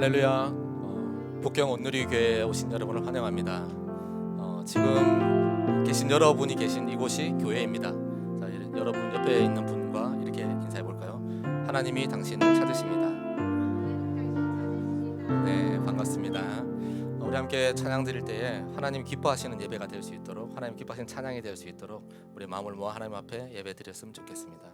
할렐루야. 복경 온누리교회에 오신 여러분을 환영합니다. 지금 계신 여러분이 계신 이곳이 교회입니다. 자, 여러분 옆에 있는 분과 이렇게 인사해 볼까요? 하나님이 당신을 찾으십니다. 네, 반갑습니다. 우리 함께 찬양 드릴 때에 하나님 기뻐하시는 예배가 될 수 있도록, 하나님 기뻐하시는 찬양이 될 수 있도록 우리 마음을 모아 하나님 앞에 예배 드렸으면 좋겠습니다.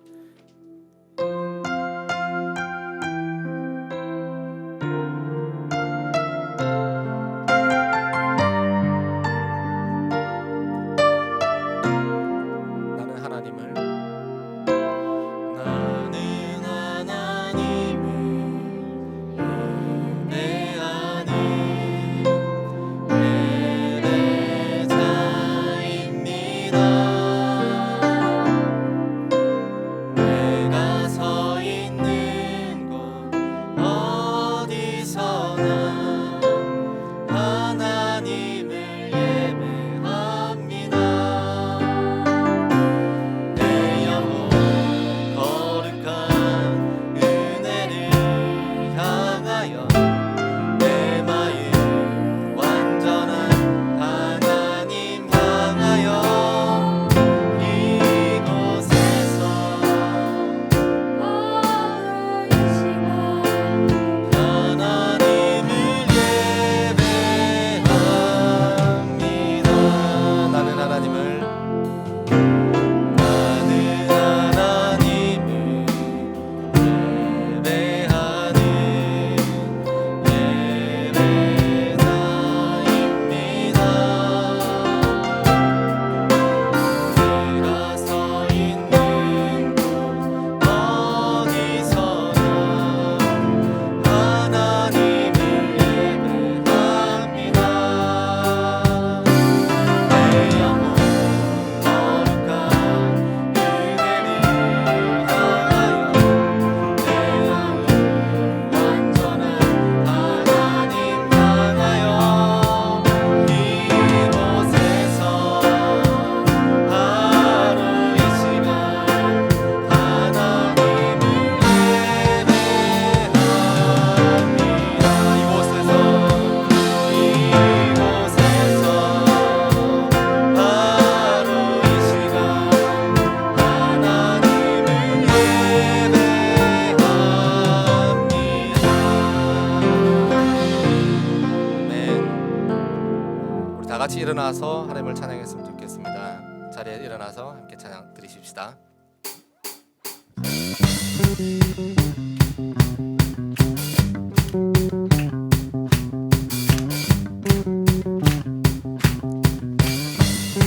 다 같이 일어나서 하나님을 찬양했으면 좋겠습니다. 자리에 일어나서 함께 찬양 드리십시다.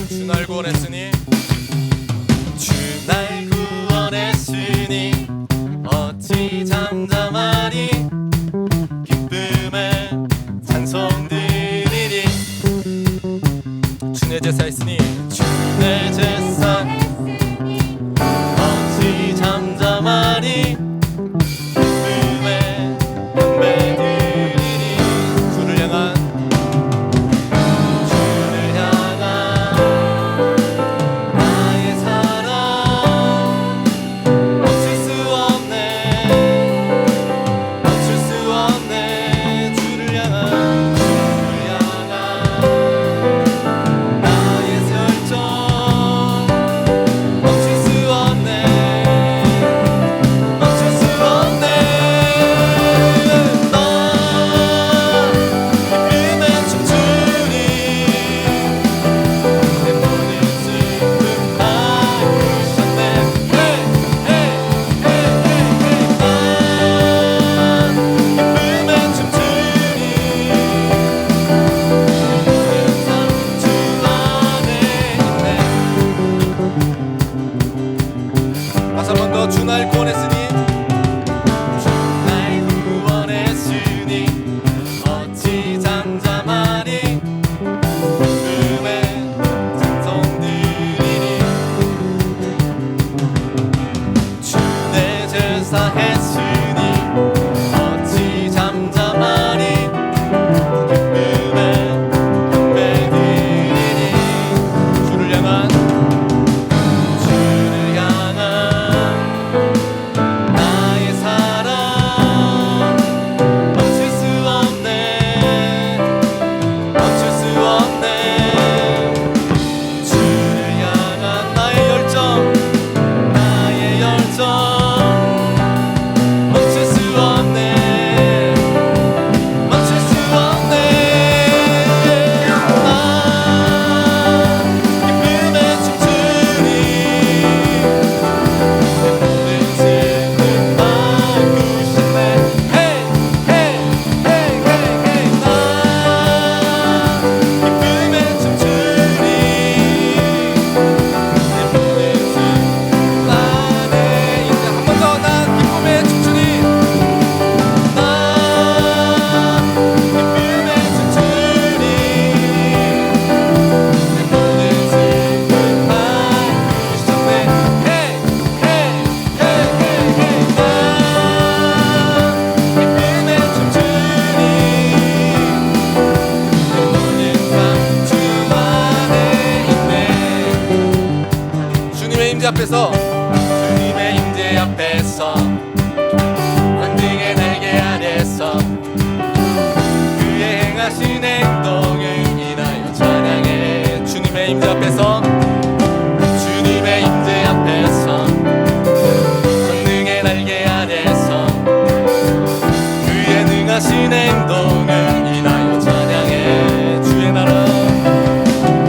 주 날 구원했으니 주 날 구원했으니 어찌 잠잠하리 기쁨에 찬송 드리리 주의 제사 있으니 주의 제사 어찌 잠잠하리 기쁨에 경배 드리리 주를 향한 나의 사랑 멈출 수 없네 멈출 수 없네 주를 향한 나의 설정 멈출 수 없네 멈출 수 없네 나 기쁨에 춤추리 내 모든 슬픔 다 이루셨네 난 기쁨에 춤추리 주 안에 있네 다시 한 번 더 주 날 구원했으니 주 날 구원했으니 어찌 잠잠하리 기쁨에 찬송 드리리 주 내 제사 했으니 어찌 잠잠하리 기쁨에 경배 드리리 주를 향한 나의 사랑 멈출 수 앞에서 주님의 임재 앞에서 권능의 날개 아래서 그의 능하신 행동을 인하여 찬양해. 주의 나라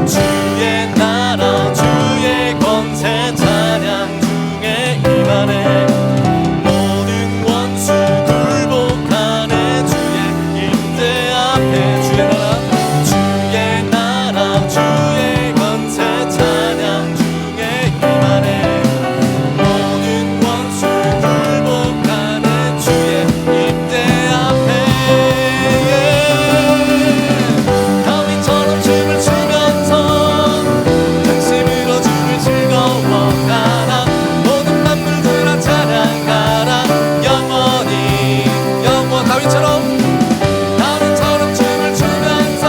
주의 나라 주의 권세 찬양 중에 임하네. 모든 원수 굴복하네. 주의 임재 앞에 주의 나라 주의 권세 찬양 중에 임하네. 모든 원수 굴복하네. 주의 임재 앞에 다윗처럼 춤을 추면서 전심으로 주를 즐거워하라. 모든 만물들아 찬양하라. 영원히 영원 다윗처럼 춤을 추면서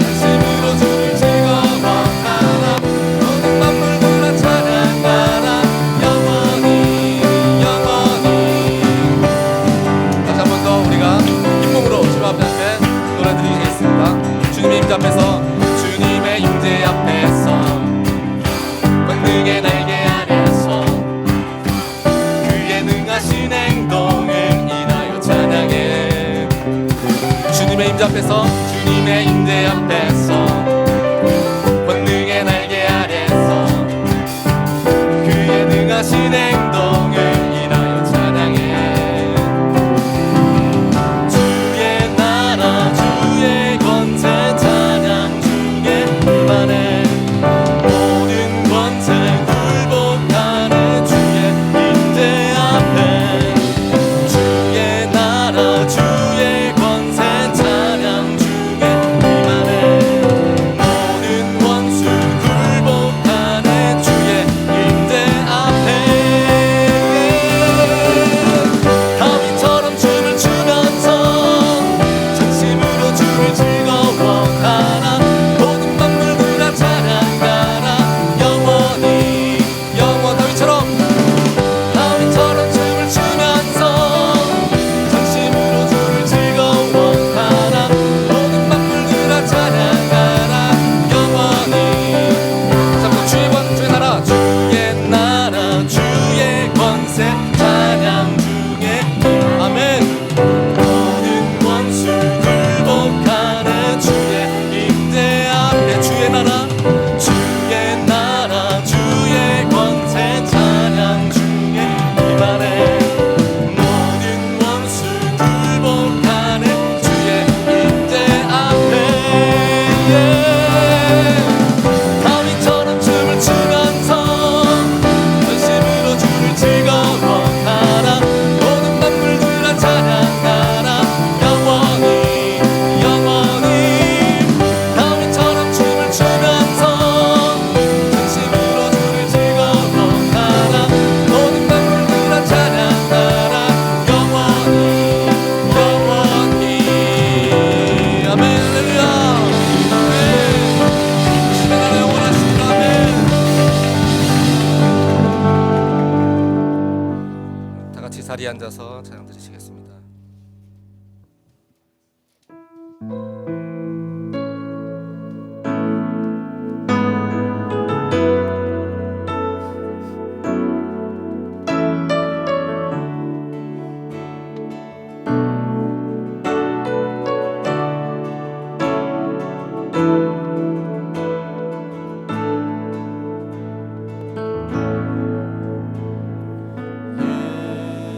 전심으로 주를 즐거워하라. 모든 만물들아 찬양하라. 영원히 영원히. 다시 한 번 더 우리가 잇몸으로 주님 앞에 노래 드리겠습니다. 주님의 임재 앞에서 주님의 임재 앞에서 권능의 날개 아래서 그의 능하신 행동을 인하여 찬양해. 주님의 임재 앞에서 주님의 임재 앞에서 권능의 날개 아래서 그의 능하신 행동을 인하여 찬양해. 주의 나라 주의 권세 찬양 중에 임하네. 모든 권세 굴복하네. 주의 임재 앞에 주의 나라 주의 권세 찬양 중에 임하네. 모든 원수 굴복하네. 주의 임재 앞에 다윗처럼 춤을 추면서 전심으로 주를 즐거워하라. 모든 만물들아 찬양하라. 영원히 영원 다윗처럼 춤을 추면서 전심으로 주를 즐거워하라. 모든 만물들아 찬양하라. 영원히. 자, 주의 나라 주의 권세 찬양 중에 아멘. 모든 원수 굴복하네. 주의 임재 앞에 주의 나라 주의 권세 찬양 중에 임하네. 모든 원수 굴복하네. 주의 임재 앞에 다윗처럼 춤을 추면서 전심으로 주를 즐거워하라. 모든 만물들아 찬양하라. 영원히 영원히. 다윗처럼 춤을 추면서 전심으로 주를 즐거워하라. 모든 만물들아 찬양하라. 영원히 영원히. 아멘. 할렐루야. 아멘. 주의 나라 영원하시리라. 아멘. 다 같이 자리에 앉아서 찬양 드리시겠습니다.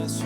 예수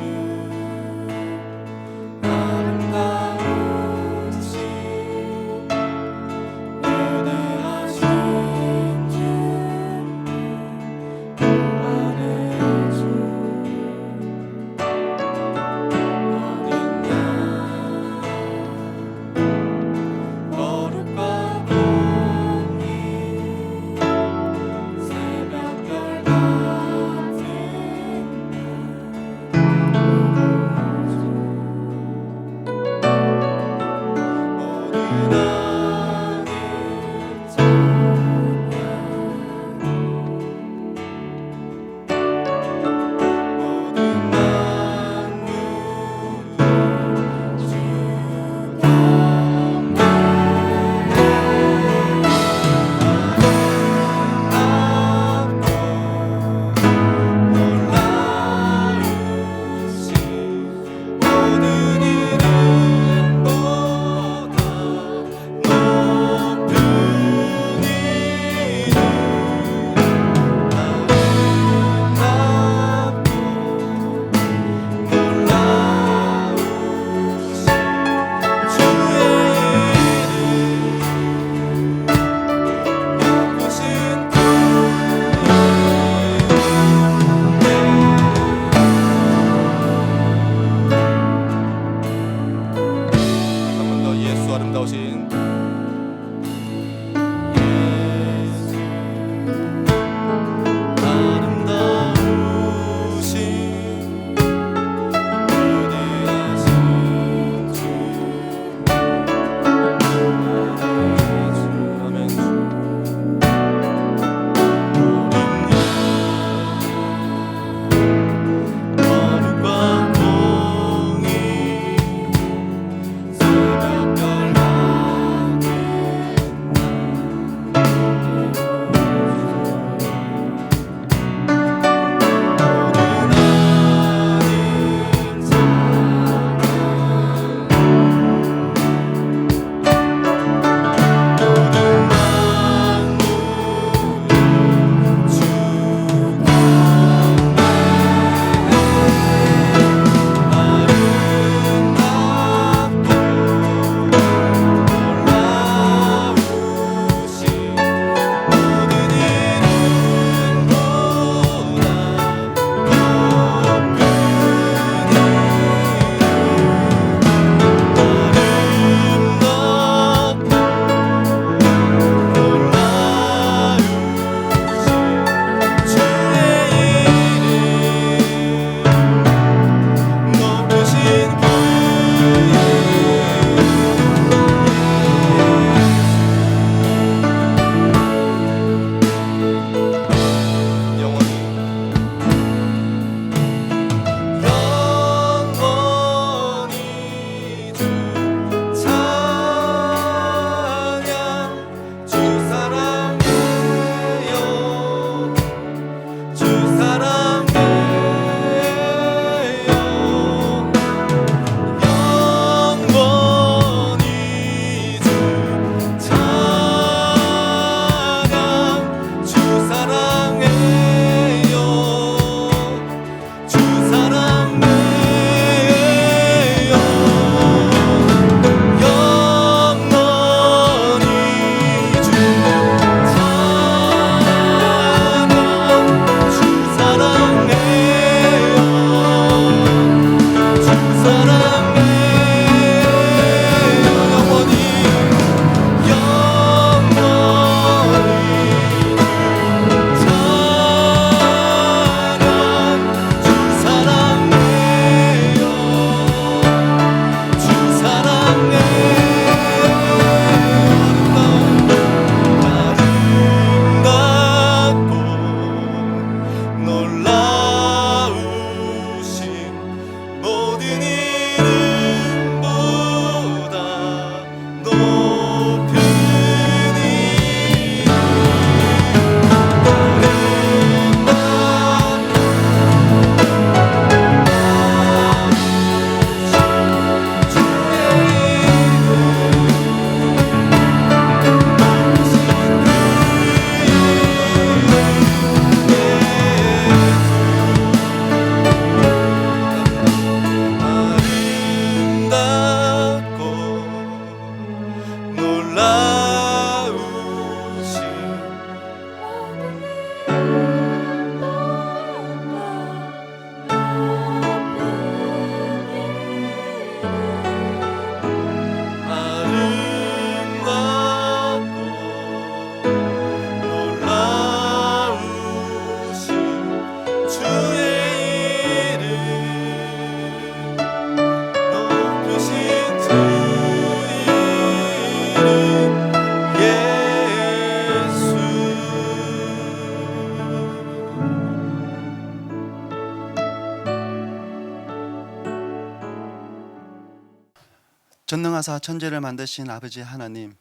전능하사 천지를 만드신 아버지 하나님,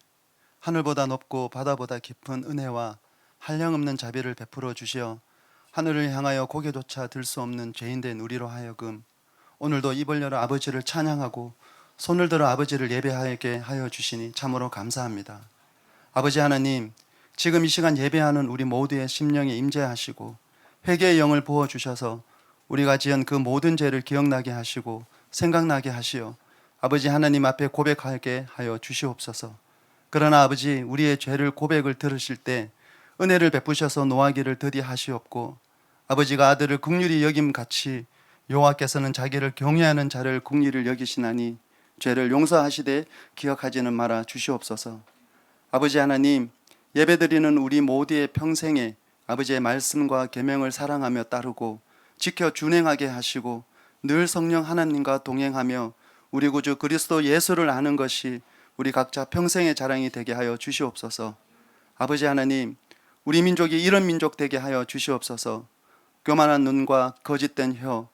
하늘보다 높고 바다보다 깊은 은혜와 한량없는 자비를 베풀어 주시어 하늘을 향하여 고개조차 들 수 없는 죄인된 우리로 하여금 오늘도 입을 열어 아버지를 찬양하고 손을 들어 아버지를 예배하게 하여 주시니 참으로 감사합니다. 아버지 하나님, 지금 이 시간 예배하는 우리 모두의 심령에 임재하시고 회개의 영을 부어주셔서 우리가 지은 그 모든 죄를 기억나게 하시고 생각나게 하시어 아버지 하나님 앞에 고백하게 하여 주시옵소서. 그러나 아버지, 우리의 죄를 고백을 들으실 때 은혜를 베푸셔서 노하기를 더디 하시옵고 아버지가 아들을 긍휼히 여김같이 여호와께서는 자기를 경외하는 자를 긍휼히 여기시나니 죄를 용서하시되 기억하지는 말아 주시옵소서. 아버지 하나님, 예배드리는 우리 모두의 평생에 아버지의 말씀과 계명을 사랑하며 따르고 지켜 준행하게 하시고 늘 성령 하나님과 동행하며 우리 구주 그리스도 예수를 아는 것이 우리 각자 평생의 자랑이 되게 하여 주시옵소서. 아버지 하나님, 우리 민족이 이런 민족 되게 하여 주시옵소서. 교만한 눈과 거짓된 혀,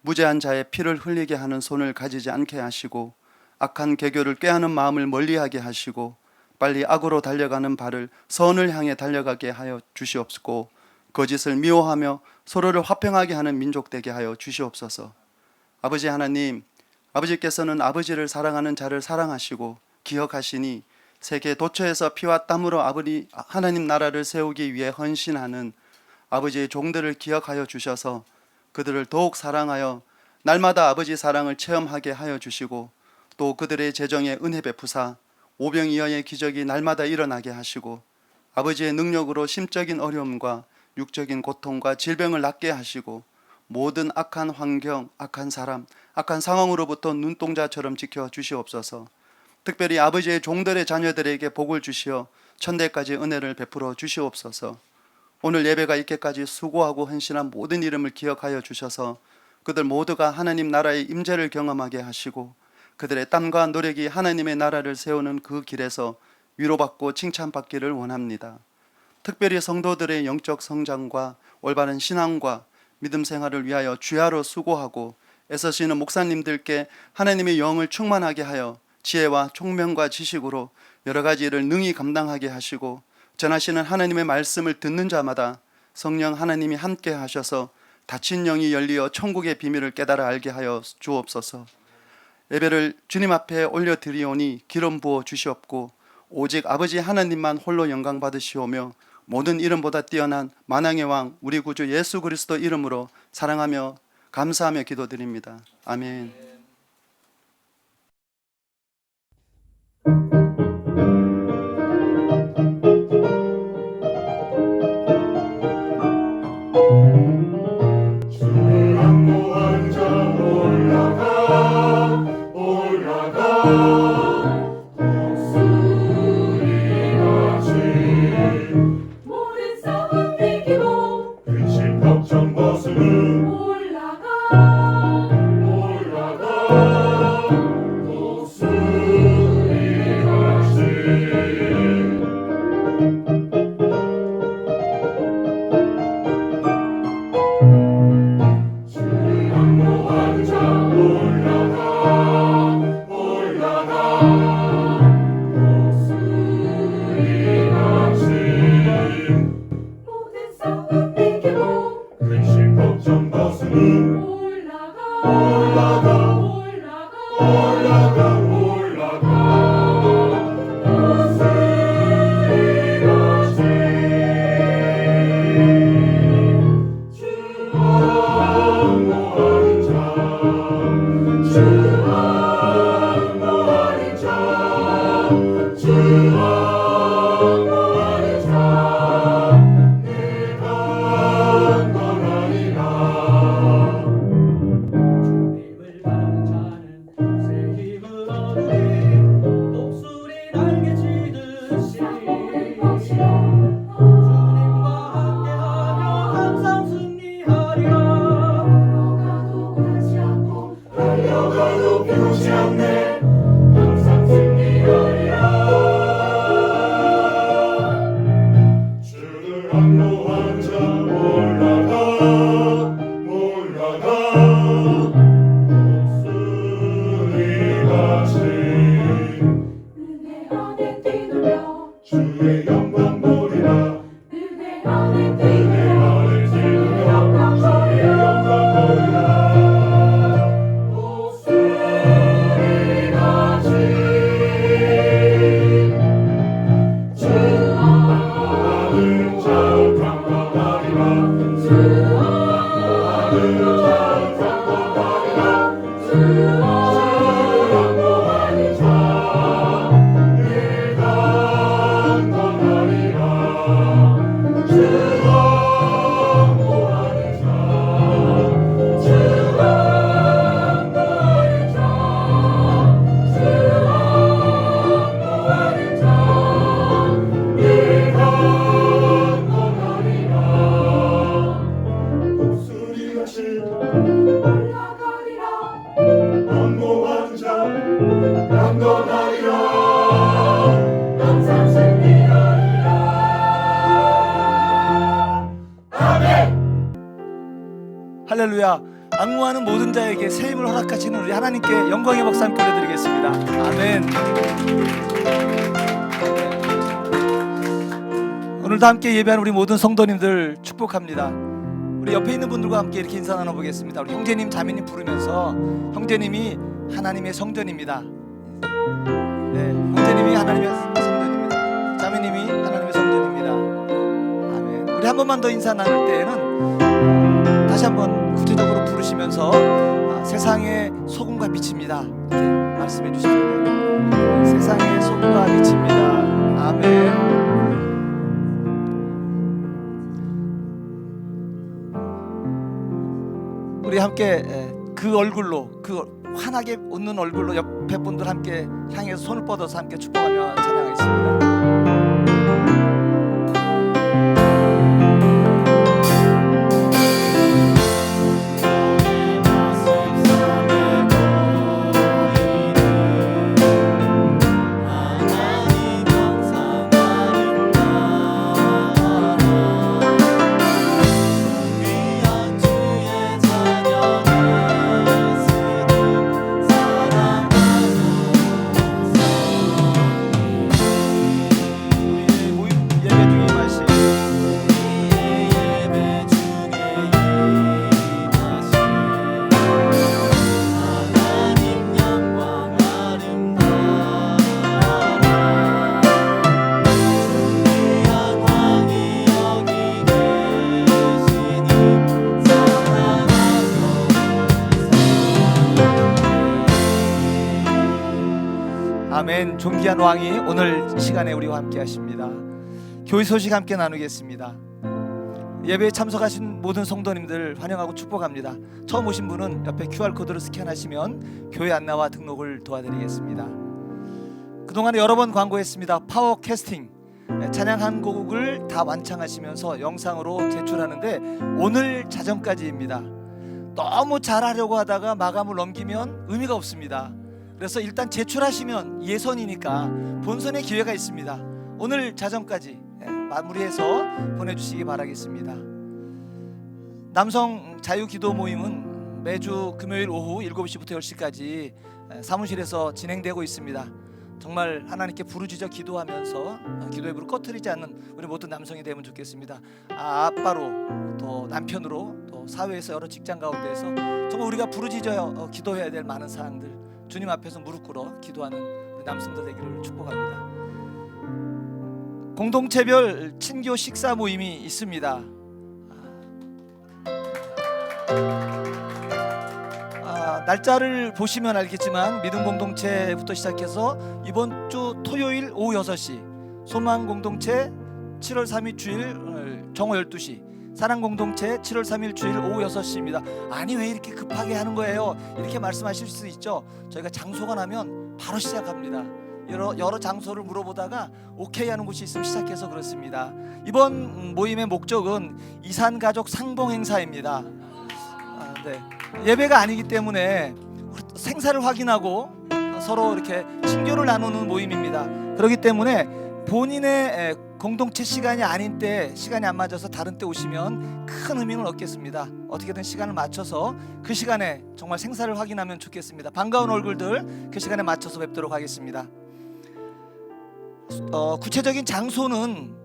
무죄한 자의 피를 흘리게 하는 손을 가지지 않게 하시고 악한 계교를 꾀하는 마음을 멀리하게 하시고 빨리 악으로 달려가는 발을 선을 향해 달려가게 하여 주시옵고 거짓을 미워하며 서로를 화평하게 하는 민족 되게 하여 주시옵소서. 아버지 하나님, 아버지께서는 아버지를 사랑하는 자를 사랑하시고 기억하시니 세계 도처에서 피와 땀으로 아버지 하나님 나라를 세우기 위해 헌신하는 아버지의 종들을 기억하여 주셔서 그들을 더욱 사랑하여 날마다 아버지 사랑을 체험하게 하여 주시고 또 그들의 재정에 은혜 베푸사 오병이어의 기적이 날마다 일어나게 하시고 아버지의 능력으로 심적인 어려움과 육적인 고통과 질병을 낫게 하시고 모든 악한 환경, 악한 사람, 악한 상황으로부터 눈동자처럼 지켜 주시옵소서. 특별히 아버지의 종들의 자녀들에게 복을 주시어 천대까지 은혜를 베풀어 주시옵소서. 오늘 예배가 있게까지 수고하고 헌신한 모든 이름을 기억하여 주셔서 그들 모두가 하나님 나라의 임재를 경험하게 하시고 그들의 땀과 노력이 하나님의 나라를 세우는 그 길에서 위로받고 칭찬받기를 원합니다. 특별히 성도들의 영적 성장과 올바른 신앙과 믿음 생활을 위하여 주야로 수고하고 애쓰시는 목사님들께 하나님의 영을 충만하게 하여 지혜와 총명과 지식으로 여러 가지 일을 능히 감당하게 하시고 전하시는 하나님의 말씀을 듣는 자마다 성령 하나님이 함께 하셔서 닫힌 영이 열리어 천국의 비밀을 깨달아 알게 하여 주옵소서. 예배를 주님 앞에 올려드리오니 기름 부어 주시옵고 오직 아버지 하나님만 홀로 영광 받으시오며 모든 이름보다 뛰어난 만왕의 왕 우리 구주 예수 그리스도 이름으로 사랑하며 감사하며 기도드립니다. 아멘. 달려가도 믿는 모든 자에게 새 힘을 허락하시는 우리 하나님께 영광의 박수 함께 올려드리겠습니다. 아멘. 오늘도 함께 예배하는 우리 모든 성도님들 축복합니다. 우리 옆에 있는 분들과 함께 이렇게 인사 나눠보겠습니다. 우리 형제님, 자매님 부르면서, 형제님이 하나님의 성전입니다. 네, 형제님이 하나님의 성전입니다. 자매님이 하나님의 성전입니다. 아멘. 우리 한 번만 더 인사 나눌 때에는 다시 한번 구체적으로 부르시면서 세상의 소금과 빛입니다, 이렇게 말씀해 주십니다. 세상의 소금과 빛입니다. 아멘. 우리 함께 그 얼굴로, 그 환하게 웃는 얼굴로 옆에 분들 함께 향해서 손을 뻗어서 함께 축복하며 찬양하겠습니다. 아멘. 존귀한 왕이 오늘 시간에 우리와 함께 하십니다. 교회 소식 함께 나누겠습니다. 예배에 참석하신 모든 성도님들 환영하고 축복합니다. 처음 오신 분은 옆에 QR코드를 스캔하시면 교회 안내와 등록을 도와드리겠습니다. 그동안에 여러 번 광고했습니다. 파워 캐스팅, 찬양 한 곡을 다 완창하시면서 영상으로 제출하는데 오늘 자정까지입니다. 너무 잘하려고 하다가 마감을 넘기면 의미가 없습니다. 그래서 일단 제출하시면 예선이니까 본선의 기회가 있습니다. 오늘 자정까지 마무리해서 보내주시기 바라겠습니다. 남성 자유기도 모임은 매주 금요일 오후 7시부터 10시까지 사무실에서 진행되고 있습니다. 정말 하나님께 부르짖어 기도하면서 기도의 불을 꺼트리지 않는 우리 모든 남성이 되면 좋겠습니다. 아빠로, 또 남편으로, 또 사회에서 여러 직장 가운데에서 정말 우리가 부르짖어 기도해야 될 많은 사항들, 주님 앞에서 무릎 꿇어 기도하는 우리 남성들 되기를 축복합니다. 공동체별 친교 식사 모임이 있습니다. 날짜를 보시면 알겠지만 믿음 공동체부터 시작해서 이번 주 토요일 오후 6시, 소망 공동체 7월 3일 주일 정오 12시, 사랑 공동체 7월 3일 주일 오후 6시입니다. 아니 왜 이렇게 급하게 하는 거예요? 이렇게 말씀하실 수 있죠. 저희가 장소가 나면 바로 시작합니다. 여러 장소를 물어보다가 오케이 하는 곳이 있으면 시작해서 그렇습니다. 이번 모임의 목적은 이산가족 상봉 행사입니다. 네. 예배가 아니기 때문에 생사를 확인하고 서로 이렇게 친교를 나누는 모임입니다. 그렇기 때문에 본인의 공동체 시간이 아닌 때, 시간이 안 맞아서 다른 때 오시면 큰 의미는 없겠습니다. 어떻게든 시간을 맞춰서 그 시간에 정말 생사를 확인하면 좋겠습니다. 반가운 얼굴들 그 시간에 맞춰서 뵙도록 하겠습니다. 구체적인 장소는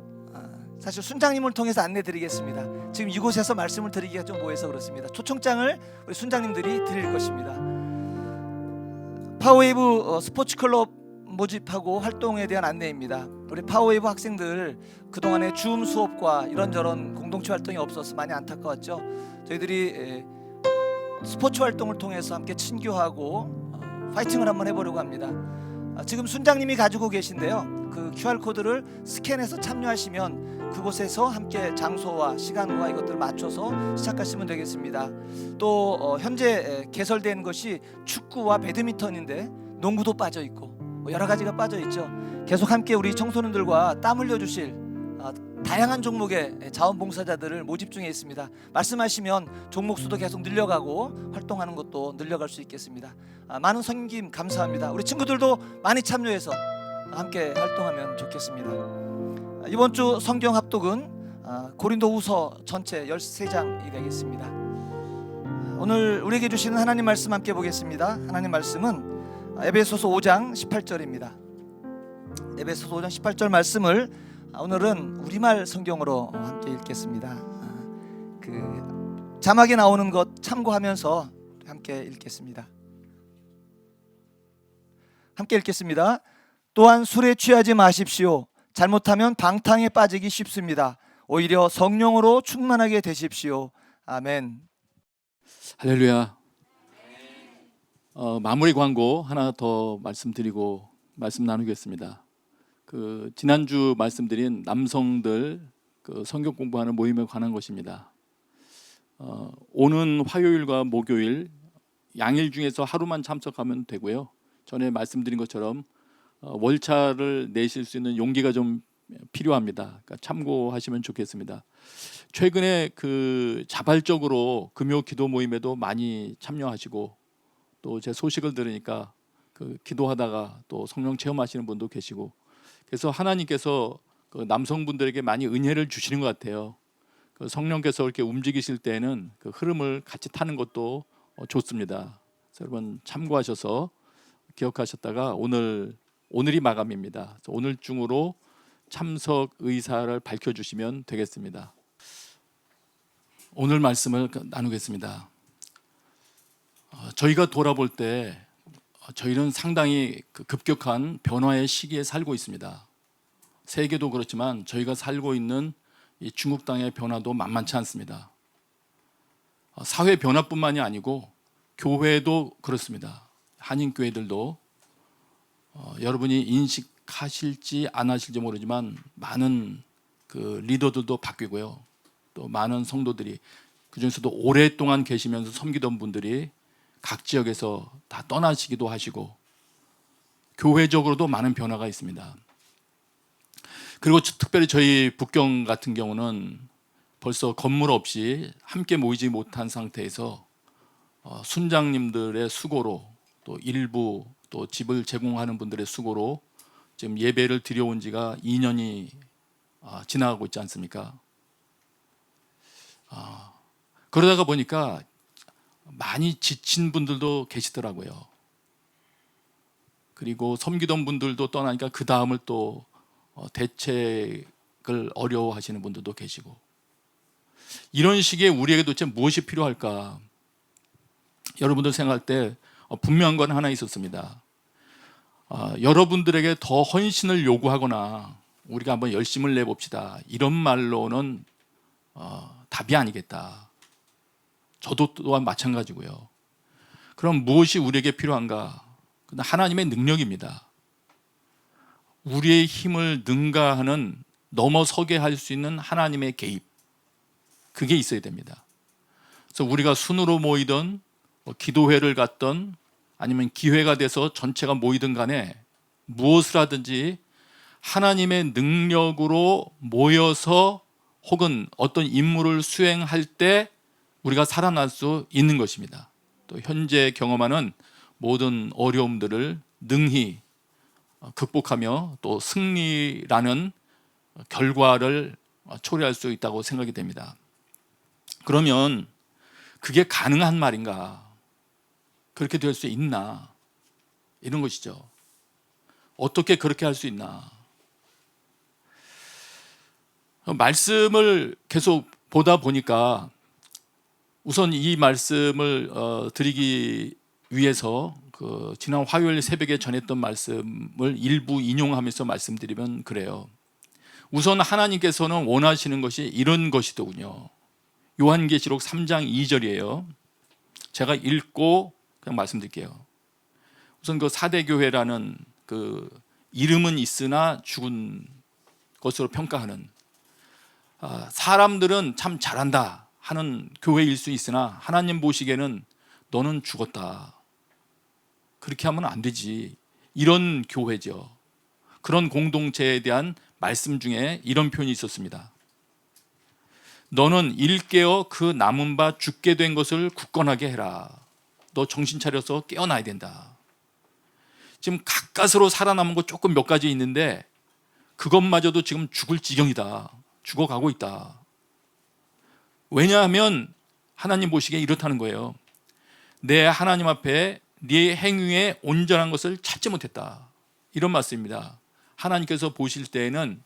사실 순장님을 통해서 안내드리겠습니다. 지금 이곳에서 말씀을 드리기가 좀 뭐해서 그렇습니다. 초청장을 우리 순장님들이 드릴 것입니다. 파워웨이브 스포츠클럽 모집하고 활동에 대한 안내입니다. 우리 파워웨이브 학생들 그동안에 줌 수업과 이런저런 공동체 활동이 없어서 많이 안타까웠죠. 저희들이 스포츠 활동을 통해서 함께 친교하고 파이팅을 한번 해보려고 합니다. 지금 순장님이 가지고 계신데요, 그 QR코드를 스캔해서 참여하시면 그곳에서 함께 장소와 시간과 이것들을 맞춰서 시작하시면 되겠습니다. 또 현재 개설된 것이 축구와 배드민턴인데 농구도 빠져 있고 여러 가지가 빠져 있죠. 계속 함께 우리 청소년들과 땀 흘려 주실 다양한 종목의 자원봉사자들을 모집 중에 있습니다. 말씀하시면 종목 수도 계속 늘려가고 활동하는 것도 늘려갈 수 있겠습니다. 많은 섬김 감사합니다. 우리 친구들도 많이 참여해서 함께 활동하면 좋겠습니다. 이번 주 성경 합독은 고린도후서 전체 13장이 되겠습니다. 오늘 우리에게 주시는 하나님 말씀 함께 보겠습니다. 하나님 말씀은 에베소서 5장 18절입니다. 에베소서 5장 18절 말씀을 오늘은 우리말 성경으로 함께 읽겠습니다. 그 자막에 나오는 것 참고하면서 함께 읽겠습니다. 함께 읽겠습니다. 또한 술에 취하지 마십시오. 잘못하면 방탕에 빠지기 쉽습니다. 오히려 성령으로 충만하게 되십시오. 아멘. 할렐루야. 마무리 광고 하나 더 말씀드리고 말씀 나누겠습니다. 그 지난주 말씀드린 남성들 그 성경 공부하는 모임에 관한 것입니다. 오는 화요일과 목요일 양일 중에서 하루만 참석하면 되고요. 전에 말씀드린 것처럼 월차를 내실 수 있는 용기가 좀 필요합니다. 그러니까 참고하시면 좋겠습니다. 최근에 그 자발적으로 금요 기도 모임에도 많이 참여하시고 또 제 소식을 들으니까 그 기도하다가 또 성령 체험하시는 분도 계시고 그래서 하나님께서 그 남성분들에게 많이 은혜를 주시는 것 같아요. 그 성령께서 이렇게 움직이실 때는 그 흐름을 같이 타는 것도 좋습니다. 그래서 여러분 참고하셔서 기억하셨다가 오늘이 마감입니다. 그래서 오늘 중으로 참석 의사를 밝혀주시면 되겠습니다. 오늘 말씀을 나누겠습니다. 저희가 돌아볼 때 저희는 상당히 급격한 변화의 시기에 살고 있습니다. 세계도 그렇지만 저희가 살고 있는 이 중국 땅의 변화도 만만치 않습니다. 사회 변화뿐만이 아니고 교회도 그렇습니다. 한인교회들도 여러분이 인식하실지 안 하실지 모르지만 많은 그 리더들도 바뀌고요. 또 많은 성도들이 그중에서도 오랫동안 계시면서 섬기던 분들이 각 지역에서 다 떠나시기도 하시고 교회적으로도 많은 변화가 있습니다. 그리고 특별히 저희 북경 같은 경우는 벌써 건물 없이 함께 모이지 못한 상태에서 순장님들의 수고로 또 일부 또 집을 제공하는 분들의 수고로 지금 예배를 드려온 지가 2년이 지나가고 있지 않습니까? 그러다가 보니까 많이 지친 분들도 계시더라고요. 그리고 섬기던 분들도 떠나니까 그 다음을 또 대책을 어려워하시는 분들도 계시고 이런 식의 우리에게 도대체 무엇이 필요할까? 여러분들 생각할 때 분명한 건 하나 있었습니다. 여러분들에게 더 헌신을 요구하거나 우리가 한번 열심을 내봅시다 이런 말로는 답이 아니겠다. 저도 또한 마찬가지고요. 그럼 무엇이 우리에게 필요한가? 하나님의 능력입니다. 우리의 힘을 능가하는 넘어서게 할 수 있는 하나님의 개입, 그게 있어야 됩니다. 그래서 우리가 순으로 모이던 기도회를 갔던 아니면 기회가 돼서 전체가 모이든 간에 무엇을 하든지 하나님의 능력으로 모여서 혹은 어떤 임무를 수행할 때 우리가 살아날 수 있는 것입니다. 또 현재 경험하는 모든 어려움들을 능히 극복하며 또 승리라는 결과를 초래할 수 있다고 생각이 됩니다. 그러면 그게 가능한 말인가? 그렇게 될 수 있나? 이런 것이죠. 어떻게 그렇게 할 수 있나? 말씀을 계속 보다 보니까 우선 이 말씀을 드리기 위해서 그 지난 화요일 새벽에 전했던 말씀을 일부 인용하면서 말씀드리면 그래요. 우선 하나님께서는 원하시는 것이 이런 것이더군요. 요한계시록 3장 2절이에요. 제가 읽고 그냥 말씀드릴게요. 우선 그 사대교회라는 그 이름은 있으나 죽은 것으로 평가하는 사람들은 참 잘한다 하는 교회일 수 있으나 하나님 보시기에는 너는 죽었다. 그렇게 하면 안 되지. 이런 교회죠. 그런 공동체에 대한 말씀 중에 이런 표현이 있었습니다. 너는 일깨어 그 남은 바 죽게 된 것을 굳건하게 해라. 너 정신 차려서 깨어나야 된다. 지금 가까스로 살아남은 거 조금 몇 가지 있는데 그것마저도 지금 죽을 지경이다. 죽어가고 있다. 왜냐하면 하나님 보시기에 이렇다는 거예요. 내 하나님 앞에 네 행위에 온전한 것을 찾지 못했다. 이런 말씀입니다. 하나님께서 보실 때에는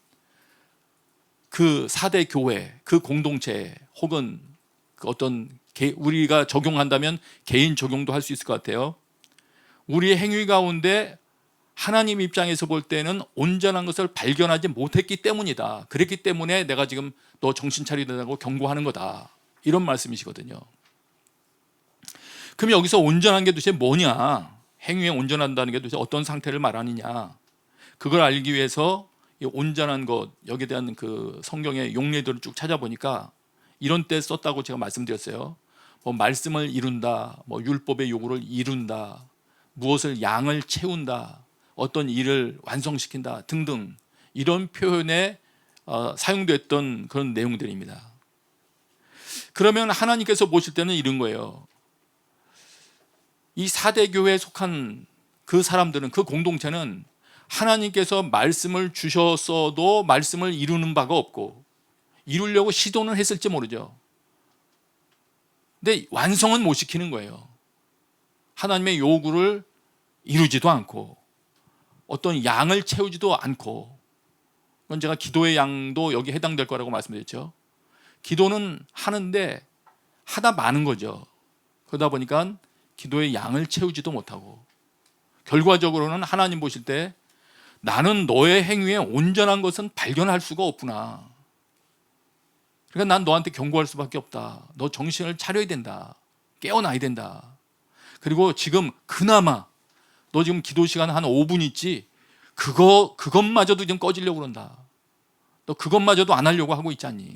그 4대 교회, 그 공동체 혹은 그 어떤 우리가 적용한다면 개인 적용도 할 수 있을 것 같아요. 우리의 행위 가운데 하나님 입장에서 볼 때는 온전한 것을 발견하지 못했기 때문이다. 그랬기 때문에 내가 지금 너 정신 차리야 된다고 경고하는 거다. 이런 말씀이시거든요. 그럼 여기서 온전한 게 도대체 뭐냐? 행위에 온전한다는 게 도대체 어떤 상태를 말하느냐? 그걸 알기 위해서 이 온전한 것, 여기에 대한 그 성경의 용례들을 쭉 찾아보니까 이런 때 썼다고 제가 말씀드렸어요. 뭐 말씀을 이룬다, 뭐 율법의 요구를 이룬다, 무엇을 양을 채운다, 어떤 일을 완성시킨다 등등 이런 표현에 사용됐던 그런 내용들입니다. 그러면 하나님께서 보실 때는 이런 거예요. 이 4대 교회에 속한 그 사람들은, 그 공동체는 하나님께서 말씀을 주셨어도 말씀을 이루는 바가 없고 이루려고 시도는 했을지 모르죠. 근데 완성은 못 시키는 거예요. 하나님의 요구를 이루지도 않고 어떤 양을 채우지도 않고, 그건 제가 기도의 양도 여기 해당될 거라고 말씀드렸죠. 기도는 하는데 하다 마는 거죠. 그러다 보니까 기도의 양을 채우지도 못하고 결과적으로는 하나님 보실 때 나는 너의 행위에 온전한 것은 발견할 수가 없구나. 그러니까 난 너한테 경고할 수밖에 없다. 너 정신을 차려야 된다. 깨어나야 된다. 그리고 지금 그나마 너 지금 기도 시간 한 5분 있지? 그것마저도 지금 꺼지려고 그런다. 너 그것마저도 안 하려고 하고 있지 않니?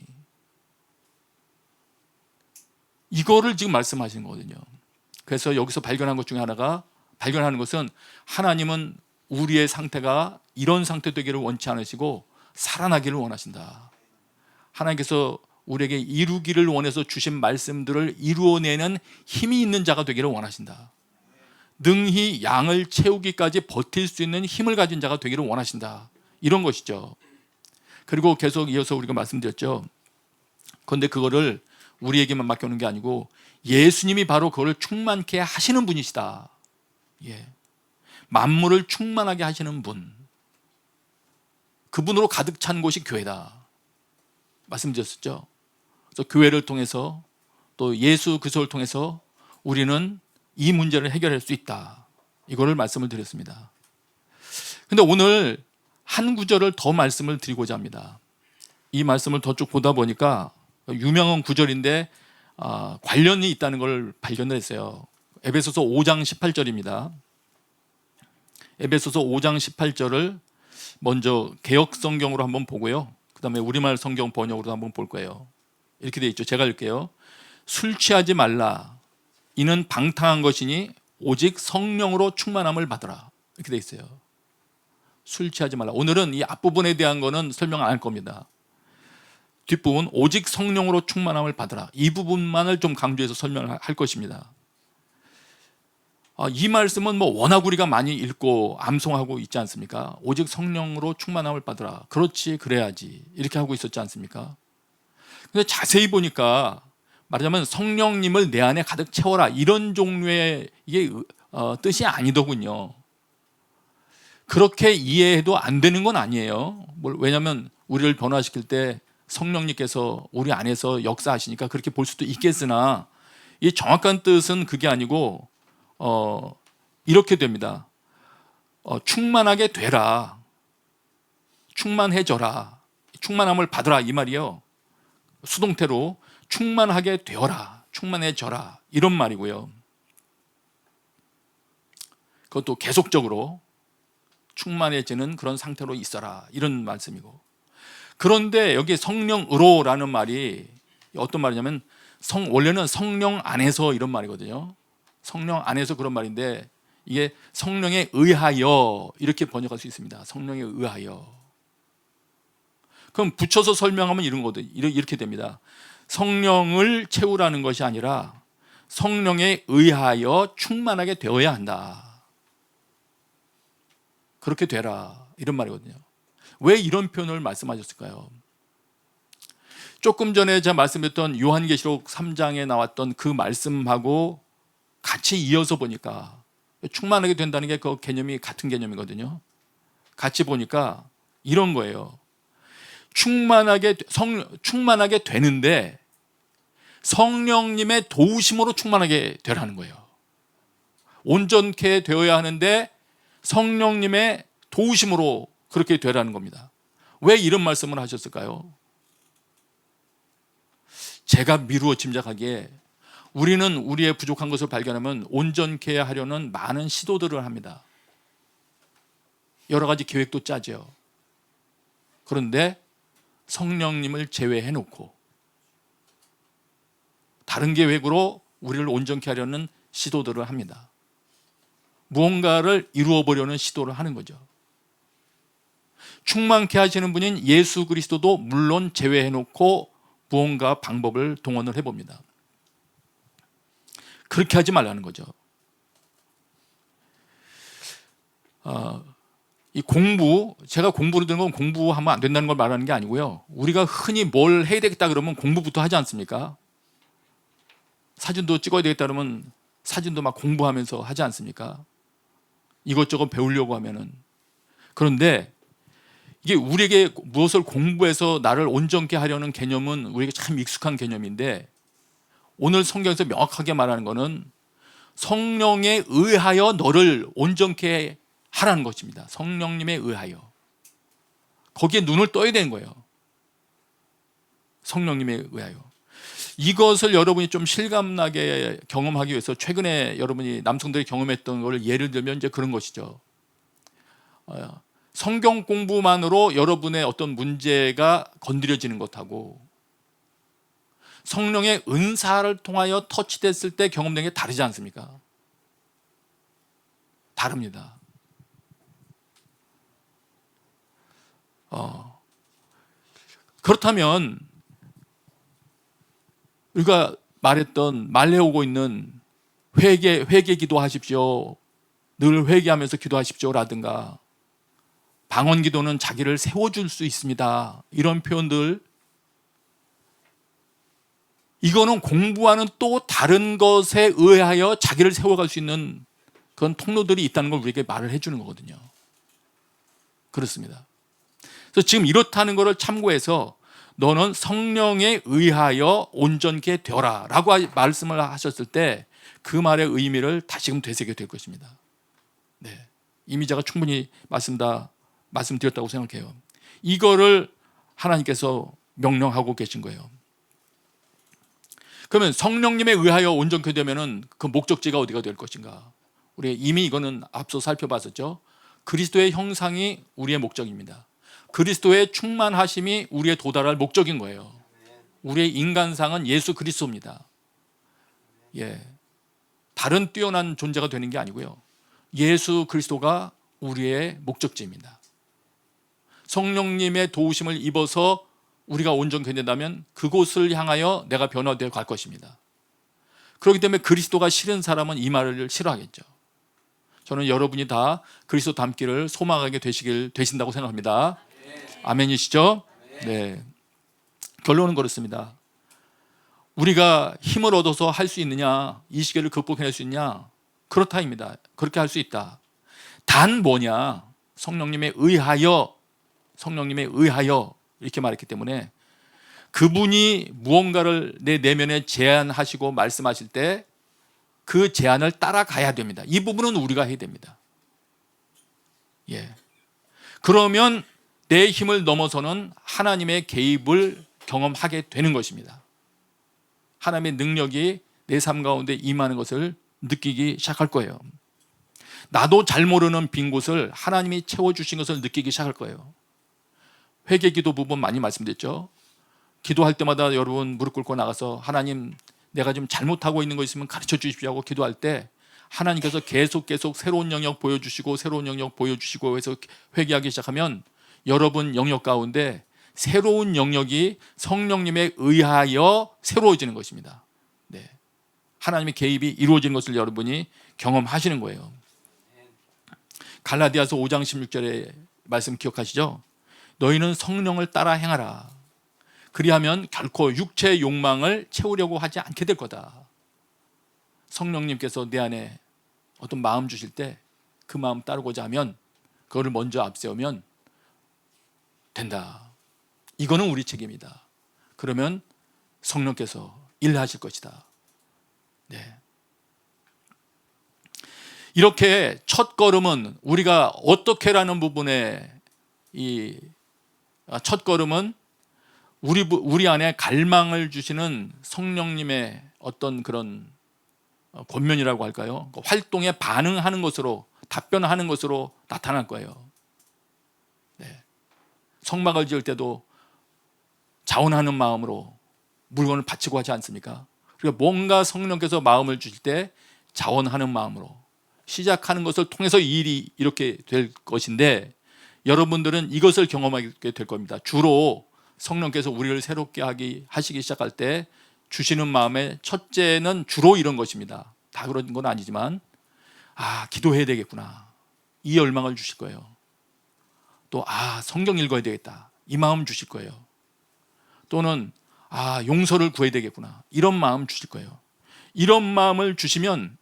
이거를 지금 말씀하시는 거거든요. 그래서 여기서 발견한 것 중에 하나가, 발견하는 것은 하나님은 우리의 상태가 이런 상태 되기를 원치 않으시고 살아나기를 원하신다. 하나님께서 우리에게 이루기를 원해서 주신 말씀들을 이루어내는 힘이 있는 자가 되기를 원하신다. 능히 양을 채우기까지 버틸 수 있는 힘을 가진 자가 되기를 원하신다. 이런 것이죠. 그리고 계속 이어서 우리가 말씀드렸죠. 그런데 그거를 우리에게만 맡겨놓은 게 아니고 예수님이 바로 그걸 충만케 하시는 분이시다. 예. 만물을 충만하게 하시는 분, 그분으로 가득 찬 곳이 교회다 말씀드렸었죠. 그래서 교회를 통해서 또 예수 그리스도를 통해서 우리는 이 문제를 해결할 수 있다. 이거를 말씀을 드렸습니다. 근데 오늘 한 구절을 더 말씀을 드리고자 합니다. 이 말씀을 더 쭉 보다 보니까 유명한 구절인데 관련이 있다는 걸 발견했어요. 에베소서 5장 18절입니다. 에베소서 5장 18절을 먼저 개역 성경으로 한번 보고요. 그 다음에 우리말 성경 번역으로 한번 볼 거예요. 이렇게 돼 있죠. 제가 읽을게요. 술 취하지 말라. 이는 방탕한 것이니 오직 성령으로 충만함을 받으라. 이렇게 돼 있어요. 술 취하지 말라. 오늘은 이 앞부분에 대한 거는 설명 안 할 겁니다. 뒷부분 오직 성령으로 충만함을 받으라. 이 부분만을 좀 강조해서 설명을 할 것입니다. 이 말씀은 뭐 워낙 우리가 많이 읽고 암송하고 있지 않습니까? 오직 성령으로 충만함을 받으라. 그렇지, 그래야지. 이렇게 하고 있었지 않습니까? 근데 자세히 보니까 말하자면 성령님을 내 안에 가득 채워라. 이런 종류의 이게 뜻이 아니더군요. 그렇게 이해해도 안 되는 건 아니에요. 왜냐하면 우리를 변화시킬 때 성령님께서 우리 안에서 역사하시니까 그렇게 볼 수도 있겠으나 이 정확한 뜻은 그게 아니고 이렇게 됩니다. 충만하게 되라. 충만해져라. 충만함을 받으라 이 말이요. 수동태로 충만하게 되어라. 충만해져라. 이런 말이고요. 그것도 계속적으로 충만해지는 그런 상태로 있어라. 이런 말씀이고. 그런데 여기 성령으로라는 말이 어떤 말이냐면 원래는 성령 안에서 이런 말이거든요. 성령 안에서 그런 말인데 이게 성령에 의하여 이렇게 번역할 수 있습니다. 성령에 의하여. 그럼 붙여서 설명하면 이런 거든. 이렇게 됩니다. 성령을 채우라는 것이 아니라 성령에 의하여 충만하게 되어야 한다. 그렇게 되라. 이런 말이거든요. 왜 이런 표현을 말씀하셨을까요? 조금 전에 제가 말씀드렸던 요한계시록 3장에 나왔던 그 말씀하고 같이 이어서 보니까 충만하게 된다는 게 그 개념이 같은 개념이거든요. 같이 보니까 이런 거예요. 충만하게 되는데 성령님의 도우심으로 충만하게 되라는 거예요. 온전케 되어야 하는데 성령님의 도우심으로 그렇게 되라는 겁니다. 왜 이런 말씀을 하셨을까요? 제가 미루어 짐작하기에 우리는 우리의 부족한 것을 발견하면 온전케 하려는 많은 시도들을 합니다. 여러 가지 계획도 짜죠. 그런데 성령님을 제외해 놓고 다른 계획으로 우리를 온전케 하려는 시도들을 합니다. 무언가를 이루어 보려는 시도를 하는 거죠. 충만케 하시는 분인 예수 그리스도도 물론 제외해 놓고 무언가 방법을 동원을 해봅니다. 그렇게 하지 말라는 거죠. 이 공부, 제가 공부를 드는 건 공부하면 안 된다는 걸 말하는 게 아니고요. 우리가 흔히 뭘 해야 되겠다 그러면 공부부터 하지 않습니까? 사진도 찍어야 되겠다 그러면 사진도 막 공부하면서 하지 않습니까? 이것저것 배우려고 하면은. 그런데 이게 우리에게 무엇을 공부해서 나를 온전케 하려는 개념은 우리에게 참 익숙한 개념인데, 오늘 성경에서 명확하게 말하는 것은 성령에 의하여 너를 온전케 하라는 것입니다. 성령님에 의하여. 거기에 눈을 떠야 되는 거예요. 성령님에 의하여. 이것을 여러분이 좀 실감나게 경험하기 위해서 최근에 여러분이 남성들이 경험했던 걸 예를 들면 이제 그런 것이죠. 성경 공부만으로 여러분의 어떤 문제가 건드려지는 것하고 성령의 은사를 통하여 터치됐을 때 경험된 게 다르지 않습니까? 다릅니다. 그렇다면 우리가 말했던 말해오고 있는 회개 기도하십시오, 늘 회개하면서 기도하십시오라든가 방언 기도는 자기를 세워줄 수 있습니다, 이런 표현들, 이거는 공부하는 또 다른 것에 의하여 자기를 세워갈 수 있는 그런 통로들이 있다는 걸 우리에게 말을 해주는 거거든요. 그렇습니다. 그래서 지금 이렇다는 것을 참고해서 너는 성령에 의하여 온전케 되어라 라고 말씀을 하셨을 때 그 말의 의미를 다시금 되새겨 될 것입니다. 네. 이미 제가 충분히 말씀드렸다고 생각해요. 이거를 하나님께서 명령하고 계신 거예요. 그러면 성령님에 의하여 온전케 되면은 그 목적지가 어디가 될 것인가? 우리 이미 이거는 앞서 살펴봤었죠. 그리스도의 형상이 우리의 목적입니다. 그리스도의 충만하심이 우리의 도달할 목적인 거예요. 우리의 인간상은 예수 그리스도입니다. 예, 다른 뛰어난 존재가 되는 게 아니고요. 예수 그리스도가 우리의 목적지입니다. 성령님의 도우심을 입어서 우리가 온전케 된다면 그곳을 향하여 내가 변화되어 갈 것입니다. 그렇기 때문에 그리스도가 싫은 사람은 이 말을 싫어하겠죠. 저는 여러분이 다 그리스도 닮기를 소망하게 되신다고 생각합니다. 아멘이시죠? 네. 결론은 그렇습니다. 우리가 힘을 얻어서 할 수 있느냐, 이 시기를 극복해낼 수 있냐? 그렇다입니다. 그렇게 할 수 있다. 단 뭐냐? 성령님에 의하여 이렇게 말했기 때문에 그분이 무언가를 내 내면에 제안하시고 말씀하실 때 그 제안을 따라가야 됩니다. 이 부분은 우리가 해야 됩니다. 예. 그러면 내 힘을 넘어서는 하나님의 개입을 경험하게 되는 것입니다. 하나님의 능력이 내 삶 가운데 임하는 것을 느끼기 시작할 거예요. 나도 잘 모르는 빈 곳을 하나님이 채워주신 것을 느끼기 시작할 거예요. 회개 기도 부분 많이 말씀드렸죠. 기도할 때마다 여러분 무릎 꿇고 나가서 하나님, 내가 좀 잘못하고 있는 거 있으면 가르쳐 주십시오 하고 기도할 때 하나님께서 계속 새로운 영역 보여주시고 해서 회개하기 시작하면 여러분 영역 가운데 새로운 영역이 성령님에 의하여 새로워지는 것입니다. 네. 하나님의 개입이 이루어지는 것을 여러분이 경험하시는 거예요. 갈라디아서 5장 16절의 말씀 기억하시죠? 너희는 성령을 따라 행하라. 그리하면 결코 육체의 욕망을 채우려고 하지 않게 될 거다. 성령님께서 내 안에 어떤 마음 주실 때 그 마음 따르고자 하면 그거를 먼저 앞세우면 된다. 이거는 우리 책임이다. 그러면 성령께서 일하실 것이다. 네. 이렇게 첫 걸음은 우리가 어떻게라는 부분에 이 첫 걸음은 우리 안에 갈망을 주시는 성령님의 어떤 그런 권면이라고 할까요? 활동에 반응하는 것으로, 답변하는 것으로 나타날 거예요. 네. 성막을 지을 때도 자원하는 마음으로 물건을 바치고 하지 않습니까? 그러니까 뭔가 성령께서 마음을 주실 때 자원하는 마음으로 시작하는 것을 통해서 이 일이 이렇게 될 것인데, 여러분들은 이것을 경험하게 될 겁니다. 주로 성령께서 우리를 새롭게 하시기 시작할 때 주시는 마음의 첫째는 주로 이런 것입니다. 다 그런 건 아니지만, 기도해야 되겠구나, 이 열망을 주실 거예요. 또 성경 읽어야 되겠다, 이 마음 주실 거예요. 또는 용서를 구해야 되겠구나, 이런 마음 주실 거예요. 이런 마음을 주시면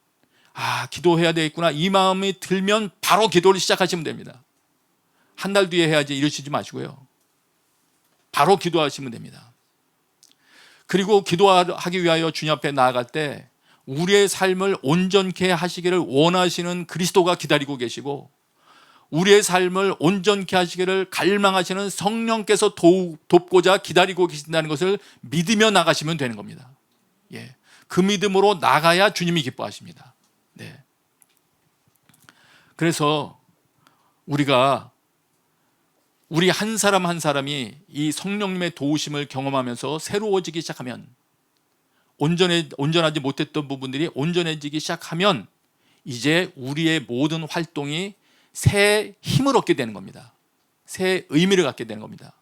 기도해야 되겠구나, 이 마음이 들면 바로 기도를 시작하시면 됩니다. 한 달 뒤에 해야지 이러시지 마시고요, 바로 기도하시면 됩니다. 그리고 기도하기 위하여 주님 앞에 나아갈 때 우리의 삶을 온전케 하시기를 원하시는 그리스도가 기다리고 계시고, 우리의 삶을 온전케 하시기를 갈망하시는 성령께서 돕고자 기다리고 계신다는 것을 믿으며 나가시면 되는 겁니다. 예, 그 믿음으로 나가야 주님이 기뻐하십니다. 네. 그래서 우리 한 사람 한 사람이 이 성령님의 도우심을 경험하면서 새로워지기 시작하면, 온전하지 못했던 부분들이 온전해지기 시작하면 이제 우리의 모든 활동이 새 힘을 얻게 되는 겁니다. 새 의미를 갖게 되는 겁니다.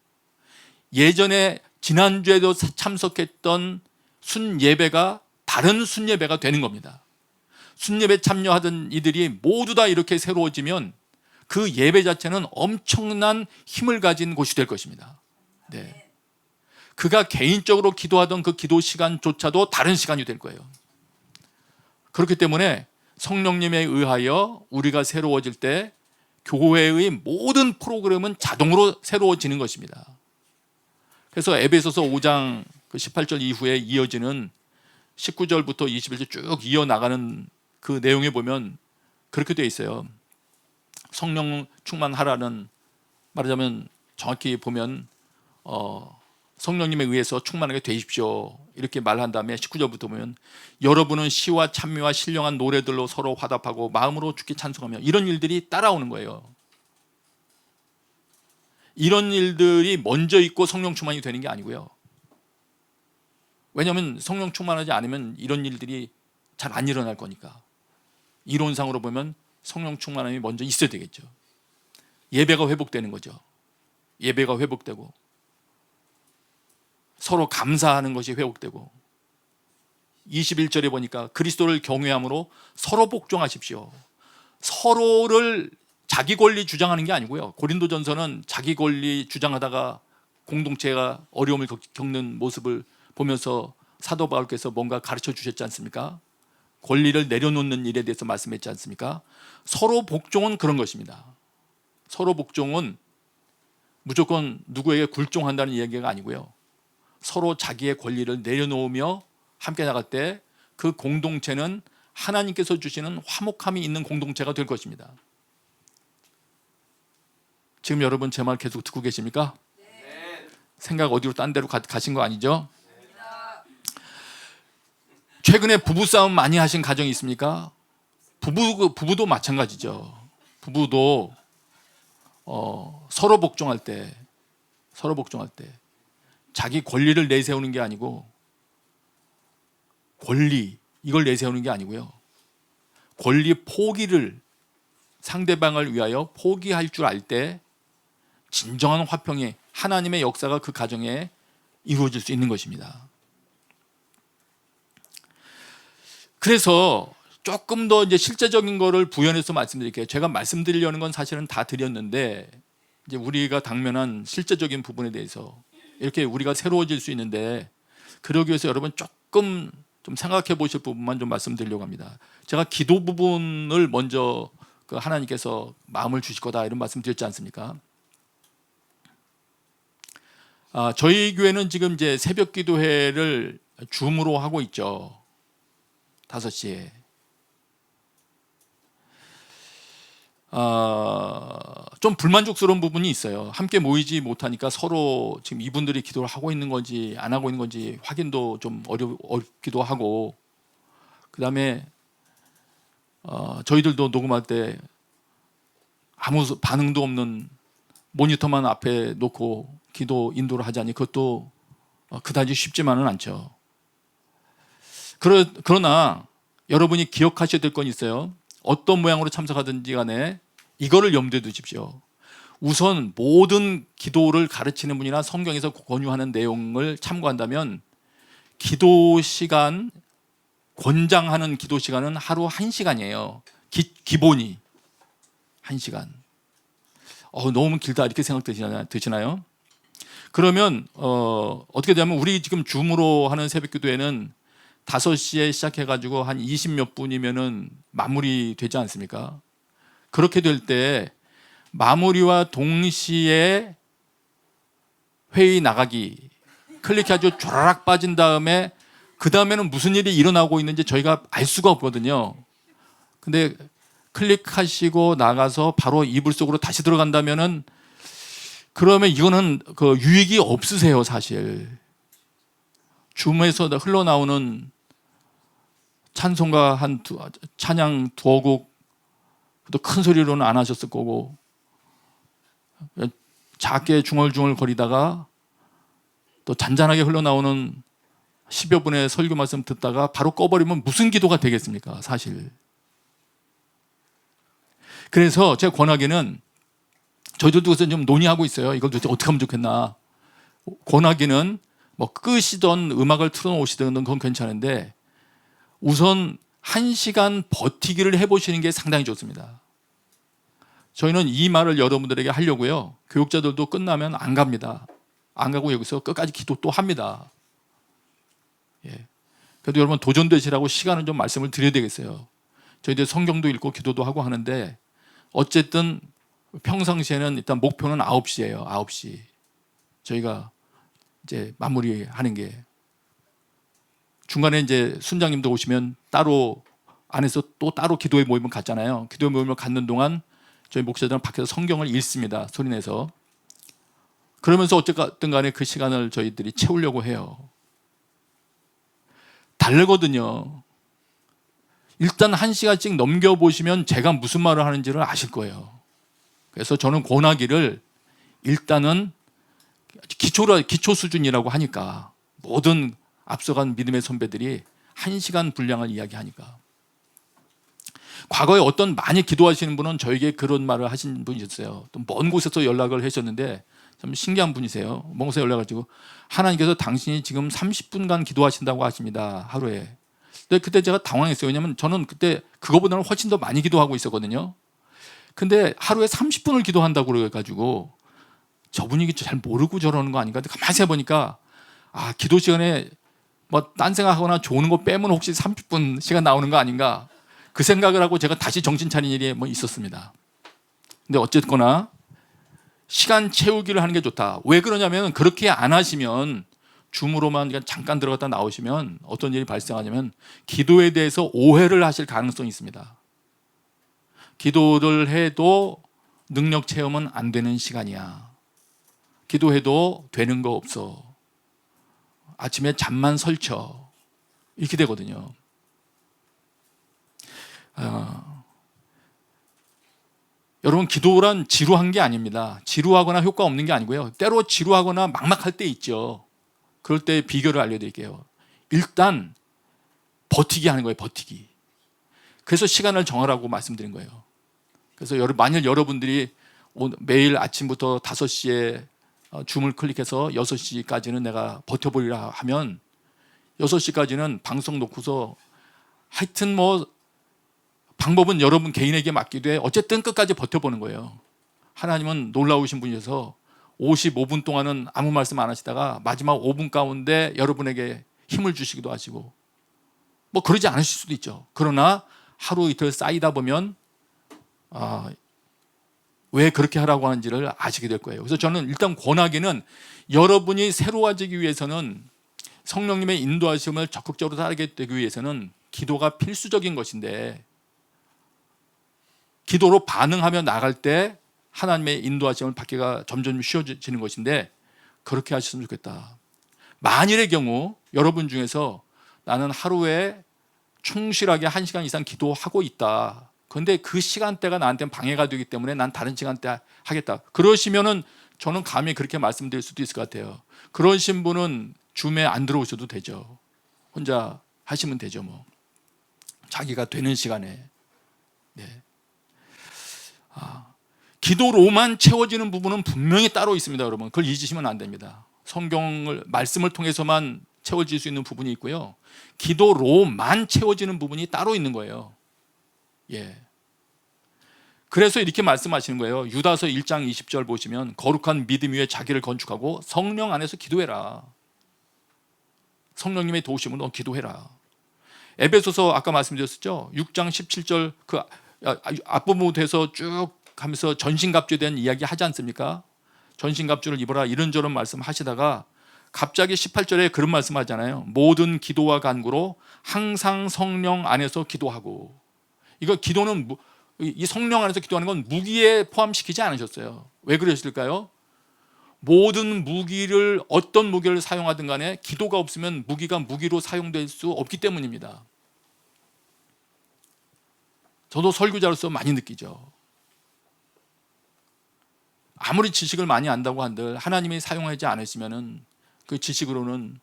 예전에 지난주에도 참석했던 순예배가 다른 순예배가 되는 겁니다. 순예배 참여하던 이들이 모두 다 이렇게 새로워지면 그 예배 자체는 엄청난 힘을 가진 곳이 될 것입니다. 네. 그가 개인적으로 기도하던 그 기도 시간조차도 다른 시간이 될 거예요. 그렇기 때문에 성령님에 의하여 우리가 새로워질 때 교회의 모든 프로그램은 자동으로 새로워지는 것입니다. 그래서 에베소서 5장 18절 이후에 이어지는 19절부터 21절 쭉 이어나가는 그 내용에 보면 그렇게 되어 있어요. 성령 충만하라는, 말하자면 정확히 보면 성령님에 의해서 충만하게 되십시오, 이렇게 말한 다음에 19절부터 보면 여러분은 시와 찬미와 신령한 노래들로 서로 화답하고 마음으로 주께 찬송하며, 이런 일들이 따라오는 거예요. 이런 일들이 먼저 있고 성령 충만이 되는 게 아니고요. 왜냐하면 성령 충만하지 않으면 이런 일들이 잘 안 일어날 거니까. 이론상으로 보면 성령 충만함이 먼저 있어야 되겠죠. 예배가 회복되는 거죠. 예배가 회복되고 서로 감사하는 것이 회복되고, 21절에 보니까 그리스도를 경외함으로 서로 복종하십시오. 서로를 자기 권리 주장하는 게 아니고요. 고린도전서는 자기 권리 주장하다가 공동체가 어려움을 겪는 모습을 보면서 사도 바울께서 뭔가 가르쳐 주셨지 않습니까? 권리를 내려놓는 일에 대해서 말씀했지 않습니까? 서로 복종은 그런 것입니다. 서로 복종은 무조건 누구에게 굴종한다는 이야기가 아니고요, 서로 자기의 권리를 내려놓으며 함께 나갈 때 그 공동체는 하나님께서 주시는 화목함이 있는 공동체가 될 것입니다. 지금 여러분 제 말 계속 듣고 계십니까? 네. 생각 어디로 딴 데로 가신 거 아니죠? 최근에 부부싸움 많이 하신 가정이 있습니까? 부부도 마찬가지죠. 부부도 서로 복종할 때 자기 권리를 내세우는 게 아니고, 이걸 내세우는 게 아니고요, 권리 포기를, 상대방을 위하여 포기할 줄 알 때 진정한 화평이, 하나님의 역사가 그 가정에 이루어질 수 있는 것입니다. 그래서 조금 더 이제 실제적인 거를 부연해서 말씀드릴게요. 제가 말씀드리려는 건 사실은 다 드렸는데, 이제 우리가 당면한 실제적인 부분에 대해서 이렇게 우리가 새로워질 수 있는데, 그러기 위해서 여러분 조금 좀 생각해 보실 부분만 좀 말씀드리려고 합니다. 제가 기도 부분을 먼저 그 하나님께서 마음을 주실 거다 이런 말씀 드렸지 않습니까? 저희 교회는 지금 이제 새벽 기도회를 줌으로 하고 있죠. 5시에. 좀 불만족스러운 부분이 있어요. 함께 모이지 못하니까 서로 지금 이분들이 기도를 하고 있는 건지 안 하고 있는 건지 확인도 좀 어렵기도 하고, 그 다음에 저희들도 녹음할 때 아무 반응도 없는 모니터만 앞에 놓고 기도 인도를 하자니 그것도 그다지 쉽지만은 않죠. 그러나 여러분이 기억하셔야 될 건 있어요. 어떤 모양으로 참석하든지 간에 이거를 염두에 두십시오. 우선 모든 기도를 가르치는 분이나 성경에서 권유하는 내용을 참고한다면 기도 시간, 권장하는 기도 시간은 하루 1시간이에요. 기본이 1시간. 너무 길다 이렇게 생각 드시나요? 그러면 어떻게 되냐면 우리 지금 줌으로 하는 새벽 기도회는 5시에 시작해가지고 한 20몇 분이면은 마무리 되지 않습니까? 그렇게 될 때 마무리와 동시에 회의 나가기 클릭해가지고 쫘라락 빠진 다음에 그 다음에는 무슨 일이 일어나고 있는지 저희가 알 수가 없거든요. 근데 클릭하시고 나가서 바로 이불 속으로 다시 들어간다면은 그러면 이거는 그 유익이 없으세요, 사실. 줌에서 흘러나오는 찬송가 찬양 두어 곡, 또 큰 소리로는 안 하셨을 거고, 작게 중얼중얼 거리다가 또 잔잔하게 흘러나오는 10여 분의 설교 말씀 듣다가 바로 꺼버리면 무슨 기도가 되겠습니까, 사실. 그래서 제가 권하기는 저희들도 그래서 좀 논의하고 있어요. 이걸 도대체 어떻게 하면 좋겠나. 권하기는 뭐 끄시던 음악을 틀어놓으시던 그건 괜찮은데 우선 1시간 버티기를 해보시는 게 상당히 좋습니다. 저희는 이 말을 여러분들에게 하려고요. 교육자들도 끝나면 안 갑니다. 안 가고 여기서 끝까지 기도 또 합니다. 예. 그래도 여러분 도전되시라고 시간을 좀 말씀을 드려야 되겠어요. 저희들 성경도 읽고 기도도 하고 하는데 어쨌든 평상시에는 일단 목표는 9시예요. 9시. 저희가 이제 마무리하는 게 중간에 이제 순장님도 오시면 따로 안에서 또 따로 기도회 모임을 갖잖아요. 기도회 모임을 갖는 동안 저희 목사들은 밖에서 성경을 읽습니다. 소리내서. 그러면서 어쨌든 간에 그 시간을 저희들이 채우려고 해요. 다르거든요. 일단 1시간씩 넘겨보시면 제가 무슨 말을 하는지를 아실 거예요. 그래서 저는 권하기를 일단은 기초 수준이라고 하니까 모든 앞서간 믿음의 선배들이 1시간 분량을 이야기하니까. 과거에 어떤 많이 기도하시는 분은 저에게 그런 말을 하신 분이 있어요. 또 먼 곳에서 연락을 하셨는데 참 신기한 분이세요. 먼 곳에 연락을 하나님께서 당신이 지금 30분간 기도하신다고 하십니다. 하루에. 근데 그때 제가 당황했어요. 왜냐하면 저는 그때 그거보다는 훨씬 더 많이 기도하고 있었거든요. 근데 하루에 30분을 기도한다고 그래가지고 저분이 잘 모르고 저러는 거 아닌가. 가만히 해보니까 기도 시간에 뭐 딴 생각하거나 좋은 거 빼면 혹시 30분 시간 나오는 거 아닌가. 그 생각을 하고 제가 다시 정신 차린 일이 뭐 있었습니다. 근데 어쨌거나 시간 채우기를 하는 게 좋다. 왜 그러냐면 그렇게 안 하시면 줌으로만 그냥 잠깐 들어갔다 나오시면 어떤 일이 발생하냐면 기도에 대해서 오해를 하실 가능성이 있습니다. 기도를 해도 능력 체험은 안 되는 시간이야. 기도해도 되는 거 없어. 아침에 잠만 설쳐. 이렇게 되거든요. 여러분 기도란 지루한 게 아닙니다. 지루하거나 효과 없는 게 아니고요. 때로 지루하거나 막막할 때 있죠. 그럴 때 비결을 알려드릴게요. 일단 버티기 하는 거예요. 버티기. 그래서 시간을 정하라고 말씀드린 거예요. 그래서 만일 여러분들이 매일 아침부터 5시에 줌을 클릭해서 6시까지는 내가 버텨보리라 하면 6시까지는 방송 놓고서 하여튼 뭐 방법은 여러분 개인에게 맡기되 어쨌든 끝까지 버텨보는 거예요. 하나님은 놀라우신 분이셔서 55분 동안은 아무 말씀 안 하시다가 마지막 5분 가운데 여러분에게 힘을 주시기도 하시고 뭐 그러지 않으실 수도 있죠. 그러나 하루 이틀 쌓이다 보면 왜 그렇게 하라고 하는지를 아시게 될 거예요. 그래서 저는 일단 권하기는 여러분이 새로워지기 위해서는 성령님의 인도하심을 적극적으로 따르게 되기 위해서는 기도가 필수적인 것인데 기도로 반응하며 나갈 때 하나님의 인도하심을 받기가 점점 쉬워지는 것인데 그렇게 하셨으면 좋겠다. 만일의 경우 여러분 중에서 나는 하루에 충실하게 1시간 이상 기도하고 있다. 그런데 그 시간대가 나한테는 방해가 되기 때문에 난 다른 시간대 하겠다. 그러시면은 저는 감히 그렇게 말씀드릴 수도 있을 것 같아요. 그러신 분은 줌에 안 들어오셔도 되죠. 혼자 하시면 되죠. 뭐 자기가 되는 시간에. 네. 기도로만 채워지는 부분은 분명히 따로 있습니다, 여러분. 그걸 잊으시면 안 됩니다. 성경을 말씀을 통해서만 채워질 수 있는 부분이 있고요. 기도로만 채워지는 부분이 따로 있는 거예요. 예. 그래서 이렇게 말씀하시는 거예요. 유다서 1장 20절 보시면 거룩한 믿음 위에 자기를 건축하고 성령 안에서 기도해라. 성령님의 도우심으로 기도해라. 에베소서 아까 말씀드렸었죠. 6장 17절 그 앞부분에서 쭉 하면서 전신갑주에 대한 이야기 하지 않습니까? 전신갑주를 입어라 이런저런 말씀하시다가 갑자기 18절에 그런 말씀하잖아요. 모든 기도와 간구로 항상 성령 안에서 기도하고. 이거 기도는 이 성령 안에서 기도하는 건 무기에 포함시키지 않으셨어요. 왜 그러실까요? 모든 무기를 어떤 무기를 사용하든 간에 기도가 없으면 무기가 무기로 사용될 수 없기 때문입니다. 저도 설교자로서 많이 느끼죠. 아무리 지식을 많이 안다고 한들 하나님이 사용하지 않으시면은 그 지식으로는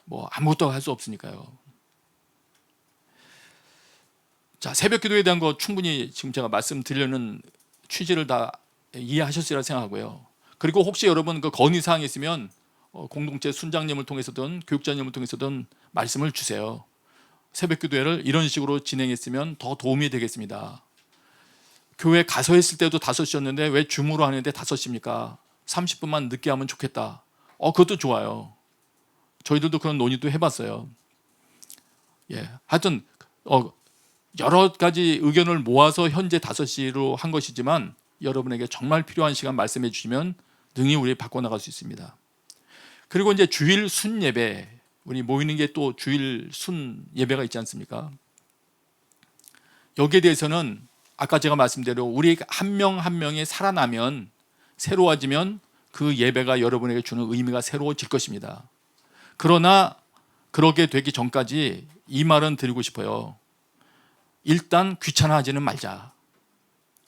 뭐 아무것도 할 수 없으니까요. 자, 새벽 기도에 대한 거 충분히 지금 제가 말씀드리려는 취지를 다 이해하셨으리라 생각하고요. 그리고 혹시 여러분 그 건의사항이 있으면 공동체 순장님을 통해서든 교육자님을 통해서든 말씀을 주세요. 새벽 기도회를 이런 식으로 진행했으면 더 도움이 되겠습니다. 교회 가서 했을 때도 5시였는데 왜 줌으로 하는데 5시입니까? 30분만 늦게 하면 좋겠다. 그것도 좋아요. 저희들도 그런 논의도 해봤어요. 예, 하여튼 여러 가지 의견을 모아서 현재 5시로 한 것이지만 여러분에게 정말 필요한 시간 말씀해 주시면 능히 우리 바꿔나갈 수 있습니다. 그리고 이제 주일 순 예배, 우리 모이는 게 또 주일 순 예배가 있지 않습니까? 여기에 대해서는 아까 제가 말씀대로 우리 한 명 한 명이 살아나면 새로워지면 그 예배가 여러분에게 주는 의미가 새로워질 것입니다. 그러나 그러게 되기 전까지 이 말은 드리고 싶어요. 일단 귀찮아하지는 말자.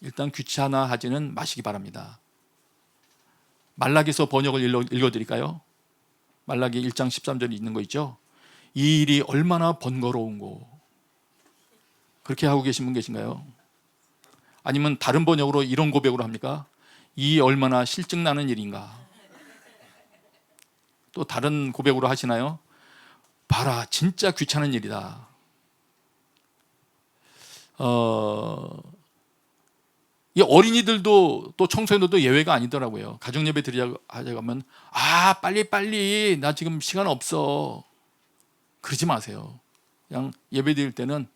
일단 귀찮아하지는 마시기 바랍니다. 말라기서 번역을 읽어드릴까요? 말라기 1장 13절에 있는 거 있죠? 이 일이 얼마나 번거로운고. 그렇게 하고 계신 분 계신가요? 아니면 다른 번역으로 이런 고백으로 합니까? 이 얼마나 실증나는 일인가. 또 다른 고백으로 하시나요? 봐라, 진짜 귀찮은 일이다. 이 어린이들도 또 청소년들도 예외가 아니더라고요. 가정 예배 드리자고 하면 빨리 나 지금 시간 없어. 그러지 마세요. 그냥 예배 드릴 때는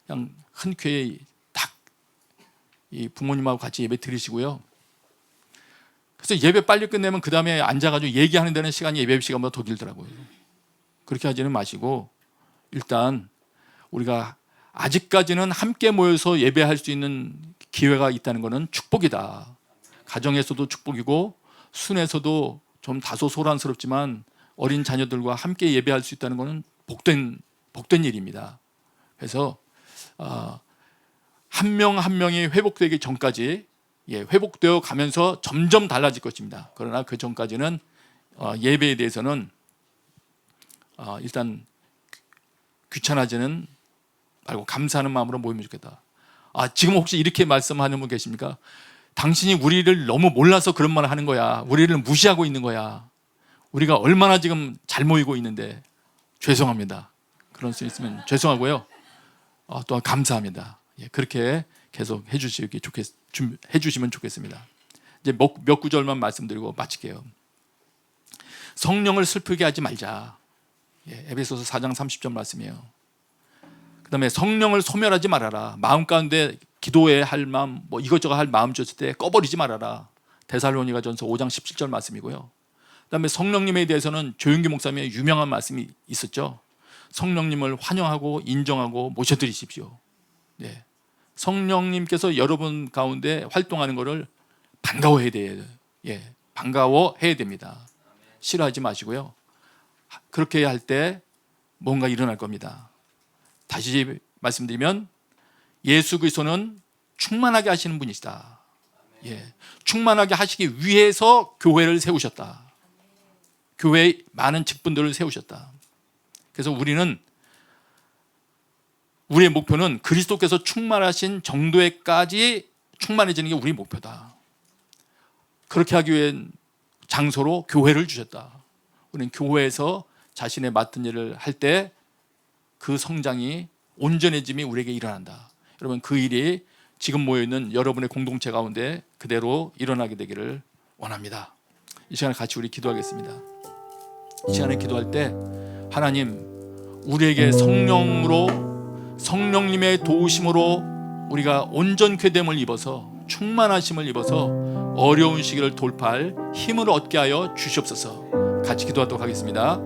그냥 흔쾌히 딱 이 부모님하고 같이 예배 드리시고요. 그래서 예배 빨리 끝내면 그 다음에 앉아가지고 얘기하는 데는 시간이 예배 시간보다 더 길더라고요. 그렇게 하지는 마시고 일단 우리가 아직까지는 함께 모여서 예배할 수 있는 기회가 있다는 것은 축복이다. 가정에서도 축복이고 순에서도 좀 다소 소란스럽지만 어린 자녀들과 함께 예배할 수 있다는 것은 복된 일입니다. 그래서 한 명 한 명이 회복되기 전까지 회복되어 가면서 점점 달라질 것입니다. 그러나 그 전까지는 예배에 대해서는 일단 귀찮아지는 말고 감사하는 마음으로 모이면 좋겠다. 지금 혹시 이렇게 말씀하는 분 계십니까? 당신이 우리를 너무 몰라서 그런 말을 하는 거야. 우리를 무시하고 있는 거야. 우리가 얼마나 지금 잘 모이고 있는데. 죄송합니다. 그런 수 있으면 죄송하고요. 또한 감사합니다. 그렇게 계속 해주시면 좋겠습니다. 이제 몇 구절만 말씀드리고 마칠게요. 성령을 슬프게 하지 말자. 에베소서 4장 30절 말씀이에요. 그다음에 성령을 소멸하지 말아라. 마음 가운데 기도해야 할 마음, 뭐 이것저것 할 마음 줬을 때 꺼버리지 말아라. 데살로니가전서 5장 17절 말씀이고요. 그다음에 성령님에 대해서는 조윤기 목사님의 유명한 말씀이 있었죠. 성령님을 환영하고 인정하고 모셔드리십시오. 네. 성령님께서 여러분 가운데 활동하는 것을 반가워해야 돼요. 예, 반가워해야 됩니다. 싫어하지 마시고요. 그렇게 할 때 뭔가 일어날 겁니다. 다시 말씀드리면 예수 그리스도는 충만하게 하시는 분이시다. 예, 충만하게 하시기 위해서 교회를 세우셨다. 교회에 많은 직분들을 세우셨다. 그래서 우리의 목표는 그리스도께서 충만하신 정도에까지 충만해지는 게 우리의 목표다. 그렇게 하기 위한 장소로 교회를 주셨다. 우리는 교회에서 자신의 맡은 일을 할 때 그 성장이 온전해짐이 우리에게 일어난다. 여러분, 그 일이 지금 모여있는 여러분의 공동체 가운데 그대로 일어나게 되기를 원합니다. 이 시간에 같이 우리 기도하겠습니다. 이 시간에 기도할 때 하나님, 우리에게 성령님의 도우심으로 우리가 온전케 됨을 입어서, 충만하심을 입어서 어려운 시기를 돌파할 힘을 얻게 하여 주시옵소서. 같이 기도하도록 하겠습니다.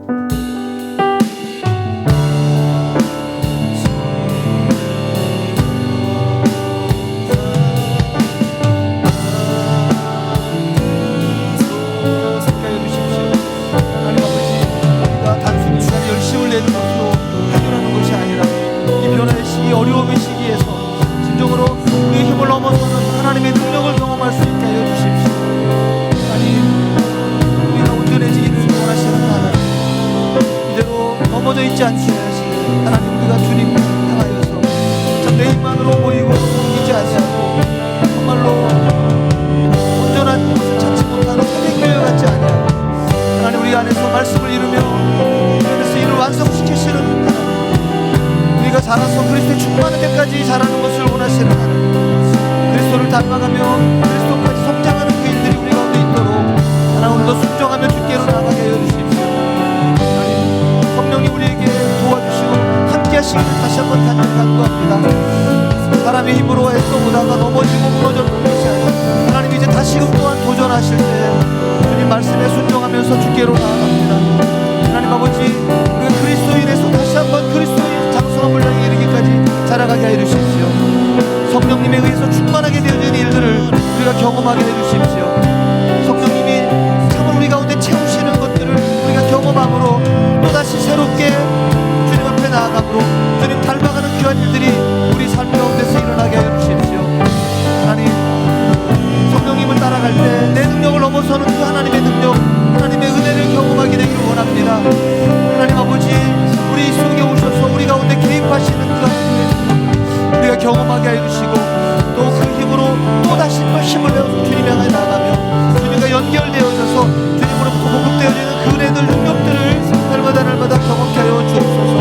어려움의 시기에서 진정으로 우리의 힘을 넘어서는 하나님의 능력을 경험할 수 있게 하여 주십시오. 하나님, 우리가 온전해지기를 원하시는 하나님, 이대로 넘어져 있지 않게 하시고 하나님, 우리가 주님 향하여서 참 내 힘만으로 모이고 이기지 아니하고 정말로 온전한 것을 찾지 못하는 새벽교회 같지 아니하고 하나님, 우리 안에서 말씀을 이루며 우리 안에서 이를 완성시키시는 하나님, 우리가 자라서 그리스도의 충만한 데까지 자라는 것을 원하시는 하나님, 그리스도를 닮아가며 그리스도까지 성장하는 그 일들이 우리 가운데 있도록 하나님, 오늘도 순종하며 주께로 나아가게 하여 주십시오. 하나님, 성령님 우리에게 도와주시고 함께 하시기를 다시 한번 간구합니다. 사람의 힘으로 애써보다가 넘어지고 무너졌던 것이 아니라 하나님, 이제 다시금 또한 도전하실 때 주님 말씀에 순종하면서 주께로 나아갑니다. 하나님 아버지, 우리가 그리스도인에서 다시 한번 그리스도인 장성한 분량에 이르기까지 자라가게 해 주십시오. 성령님에 의해서 충만하게 되어진 일들을 우리가 경험하게 해 주십시오. 성령님이 참으로 우리 가운데 채우시는 것들을 우리가 경험함으로 또다시 새롭게 주님 앞에 나아가므로 주님 닮아가는 귀한 일들이 우리 삶 가운데서 일어나게 해 주십시오. 하나님, 성령님을 따라갈 때 내 능력을 넘어서는 그 하나님의 능력, 하나님의 은혜를 경험하게 되기를 원합니다. 하나님 아버지, 우리 속에 오셔서 우리 가운데 개입하시는 그 하나님의 능력 우리가 경험하게 해주시고 또 그 힘으로 또다시 또 힘을 내어서 주님 향해 나가며 주님과 연결되어져서 주님으로부터 공급되어지는 그 은혜들, 능력들을 날마다 경험케 하여 주옵소서.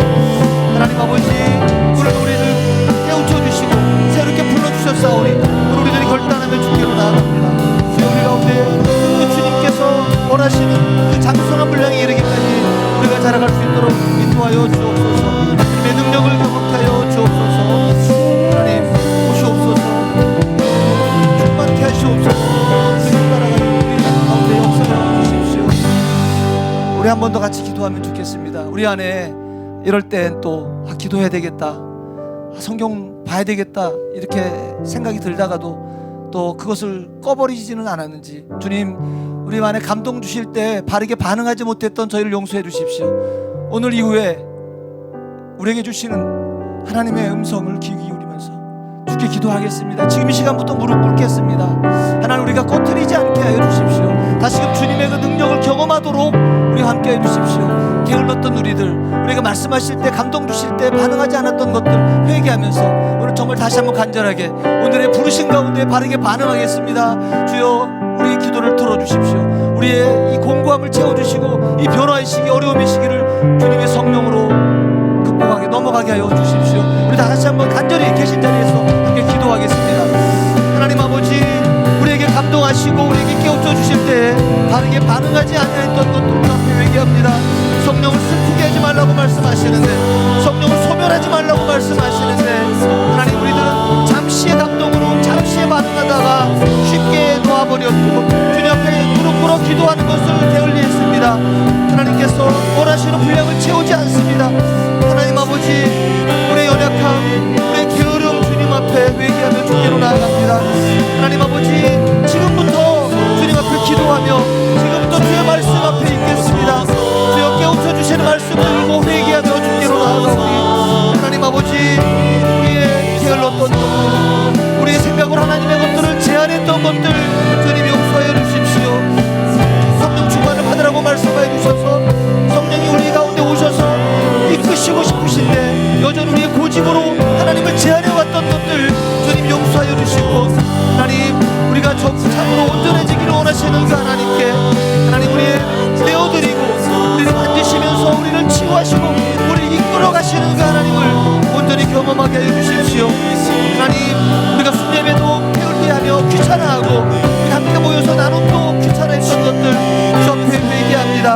하나님 아버지, 오늘 우리를 깨우쳐 주시고 새롭게 불러주셨사오니 오늘 우리들이 결단하며 주께로 나아갑니다. 우리 가운데 그 주님께서 원하시는 그 장성한 분량에 이르기까지 우리가 자라갈 수 있도록 인도하여 주옵소서. 주님의 능력을 경험케 하여 주옵소서. 하나님, 오시옵소서. 충만케 하시옵소서. 주님 따라가는 우리 가운데 역사하여 주십시오. 우리 한 번 더 같이 기도하면 좋겠습니다. 우리 안에 이럴 땐 또 기도해야 되겠다, 성경 봐야 되겠다 이렇게 생각이 들다가도 또 그것을 꺼버리지는 않았는지 주님, 우리 안에 감동 주실 때 바르게 반응하지 못했던 저희를 용서해 주십시오. 오늘 이후에 우리에게 주시는 하나님의 음성을 귀 기울이면서 주께 기도하겠습니다. 지금 이 시간부터 무릎 꿇겠습니다. 하나님, 우리가 꺼트리지 않게 하여 주십시오. 다시금 주님의 그 능력을 경험하도록 우리와 함께 해 주십시오. 게을렀던 우리가 말씀하실 때, 감동 주실 때 반응하지 않았던 것들 회개하면서 오늘 정말 다시 한번 간절하게 오늘의 부르신 가운데 바르게 반응하겠습니다. 주여, 우리의 기도를 들어주십시오. 우리의 이 공고함을 채워주시고 이 변화의 시기, 어려움의 시기를 주님의 성령으로 극복하게 넘어가게 하여 주십시오. 우리 다 같이 한번 간절히 계신 자리에서 함께 기도하겠습니다. 하나님 아버지, 우리에게 감동하시고 우리에게 깨우쳐 주실 때 바르게 반응하지 않았던 것들 앞에 회개합니다. 성령을 슬프게 하지 말라고 말씀하시는데, 성령을 소멸하지 말라고 말씀하시는데 것을 게을리했습니다. 하나님께서 원하시는 분량을 채우지 않습니다. 하나님 아버지, 우리의 연약함, 우리의 게으름 주님 앞에 회개하며 주께로 나아갑니다. 하나님 아버지, 지금부터 주님 앞에 기도하며 지금부터 주의 말씀 앞에 있겠습니다. 주여 깨우쳐 주시는 말씀을 들고 회개하며 주께로 나아가오니 하나님 아버지, 우리의 게을렀던 것들, 우리의 생각으로 하나님의 것들을 제한했던 것들 주님 용서하여 주십시오. 성령 충만을 받으라고 말씀하여 주셔서 성령이 우리 가운데 오셔서 이끄시고 싶으신데 여전히 우리의 고집으로 하나님을 제한해왔던 것들 주님 용서하여 주시고, 하나님 우리가 참으로 온전해지기를 원하시는 그 하나님께 하나님 우리의 내어드리고 우리를 만지시면서 우리를 치유하시고 우리를 이끌어 가시는 그 하나님을 온전히 경험하게 하여 주십시오. 하나님 우리가 순례배도 게을리하며 귀찮아하고 우리 함께 모여서 나눔도 귀찮아했던 것들 주 앞에 회개합니다.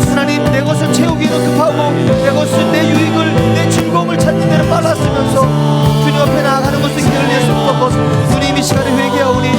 하나님 내 것을 채우기는 급하고 내 것을, 내 유익을, 내 즐거움을 찾는 데는 빨랐으면서 주님 앞에 나아가는 것을 게을리했었던 것 주님 이 시간에 회개하오니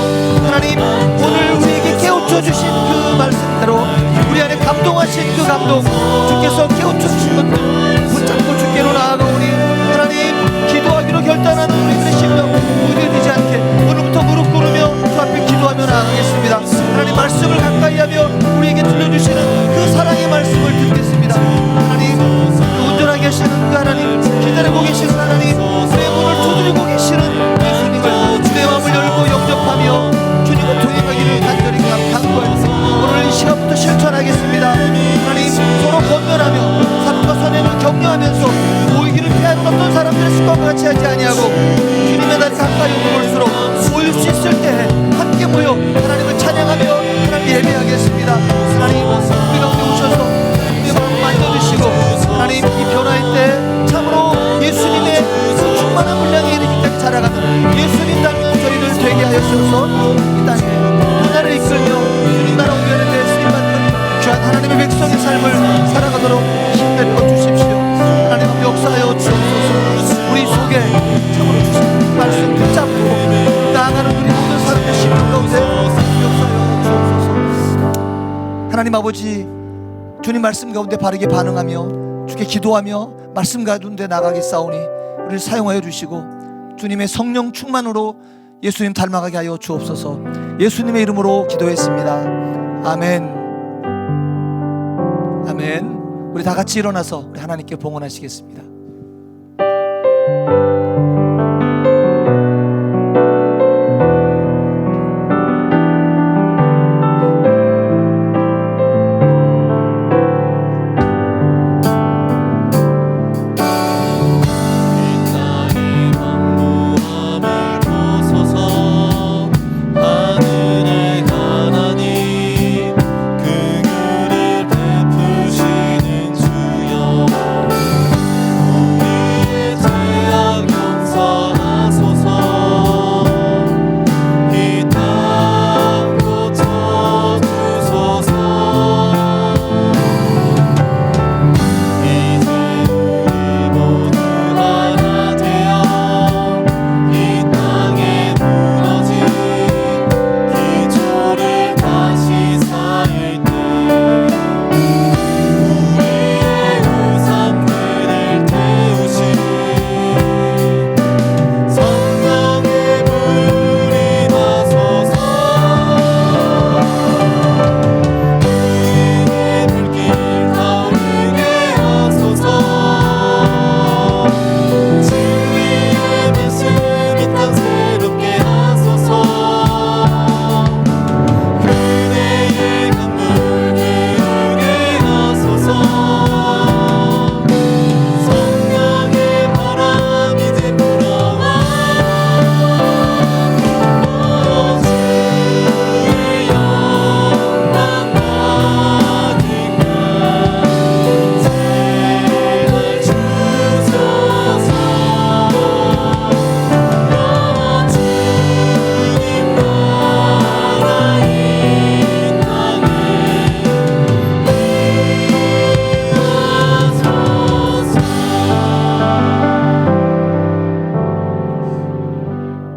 하나님 오늘 우리에게 깨우쳐 주신 그 말씀대로 우리 안에 감동하신 그 감동 주께서 깨우쳐 주신 것들 붙잡고 주께로 나아가오니 하나님 기도하기로 결단하는 우리들의 심령 무뎌지지 않게 오늘부터 무릎 꿇으며 주 앞에 기도하며 나아가겠습니다. 하나님 말씀을 가까이 하며 우리에게 들려주시는 그 사랑의 말씀을 듣겠습니다. 하나님 온전하게 하시는 그 하나님, 기다리고 계시는 하나님, 내 문을 두드리고 계시는 예수님을 내 마음을 열고 영접하며 주님과 동행하기를 간절히 간구하며 오늘 이 시간부터 실천하겠습니다. 하나님 서로 건면하며 삶과 선행을 격려하면서 모이기를 피하는 어떤 사람들의 습관과 같이 하지 아니하고 주님의 날 가까이 오는 걸수록 모일 수 있을 때 함께 모여 하나님을 찬양하며 하나님 예배하겠습니다. 하나님 우리 가운데 오셔서 우리의 마음을 만져주시고 하나님 이 변화의 때 참으로 예수님의 그 충만한 분량에 이르기 때까지 자라가는 예수님 닮는 저희를 되게 하여주셔서 이 땅에 그 나라를 이끌며 주님 나라 오면에 대해 쓰임받는 귀한 하나님의 백성의 삶을 살아가도록 힘내어 주십시오. 하나님 앞에 역사하여 주옵소서. 우리 속에 참으로 주신 말씀 붙잡고 나아가는 우리 모든 사람의 심령 가운데 역사하여 주옵소서. 하나님 아버지, 주님 말씀 가운데 바르게 반응하며 주께 기도하며 말씀 가운데 나가겠사오니 우리를 사용하여 주시고 주님의 성령 충만으로 예수님 닮아가게 하여 주옵소서. 예수님의 이름으로 기도했습니다. 아멘. 아멘. 우리 다 같이 일어나서 우리 하나님께 봉헌하시겠습니다.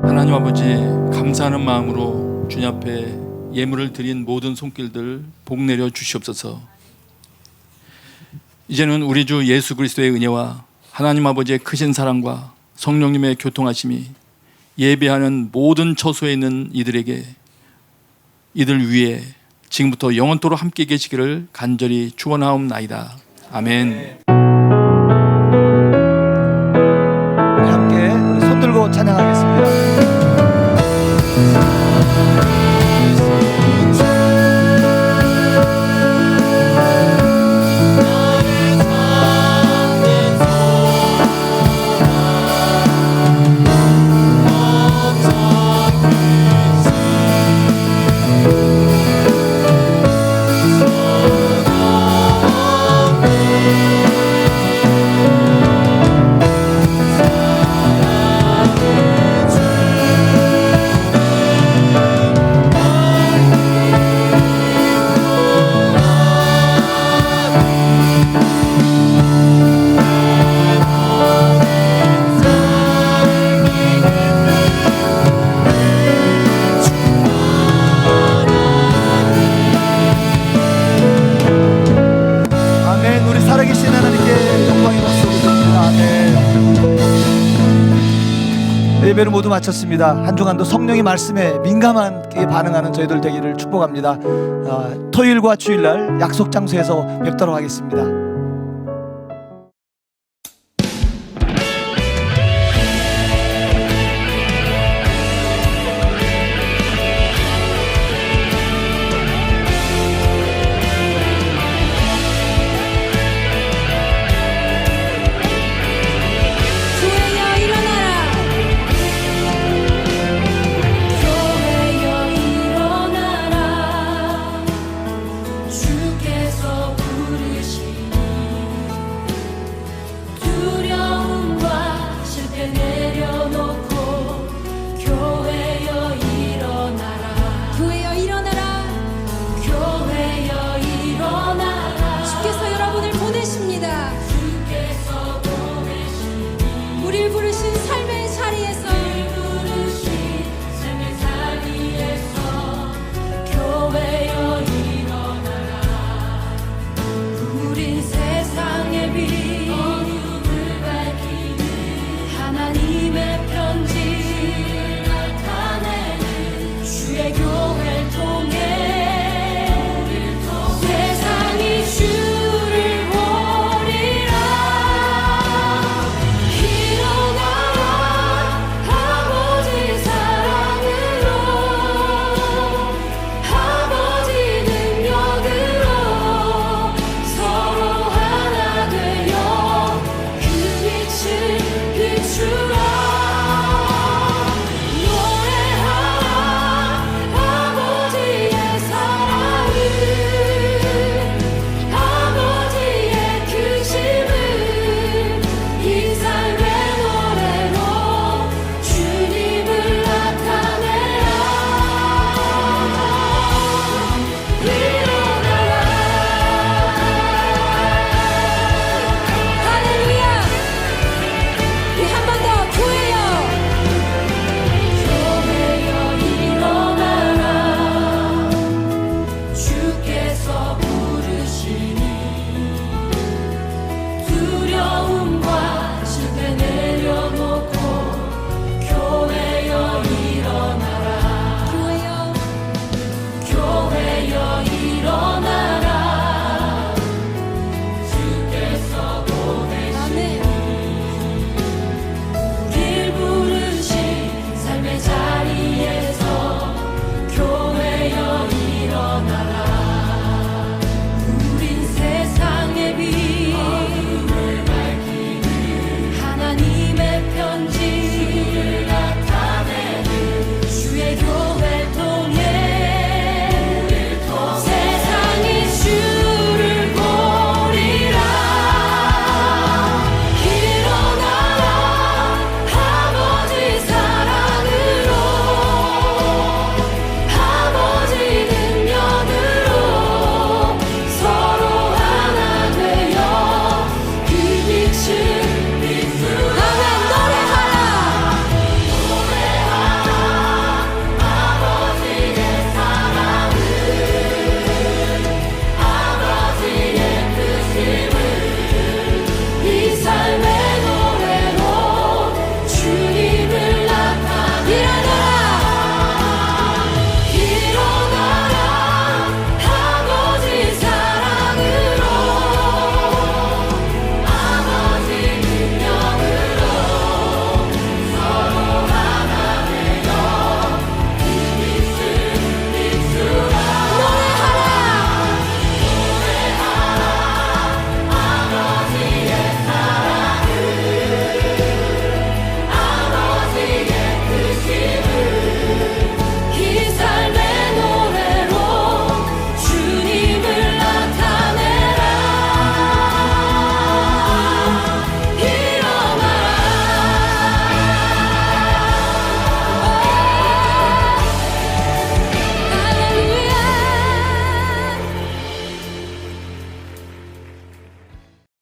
하나님 아버지, 감사하는 마음으로 주님 앞에 예물을 드린 모든 손길들 복 내려 주시옵소서. 이제는 우리 주 예수 그리스도의 은혜와 하나님 아버지의 크신 사랑과 성령님의 교통하심이 예배하는 모든 처소에 있는 이들에게, 이들 위에 지금부터 영원토록 함께 계시기를 간절히 축원하옵나이다. 아멘. 우리 함께 손 들고 찬양하겠습니다. 예배를 모두 마쳤습니다. 한 주간도 성령의 말씀에 민감하게 반응하는 저희들 되기를 축복합니다. 토요일과 주일날 약속 장소에서 뵙도록 하겠습니다.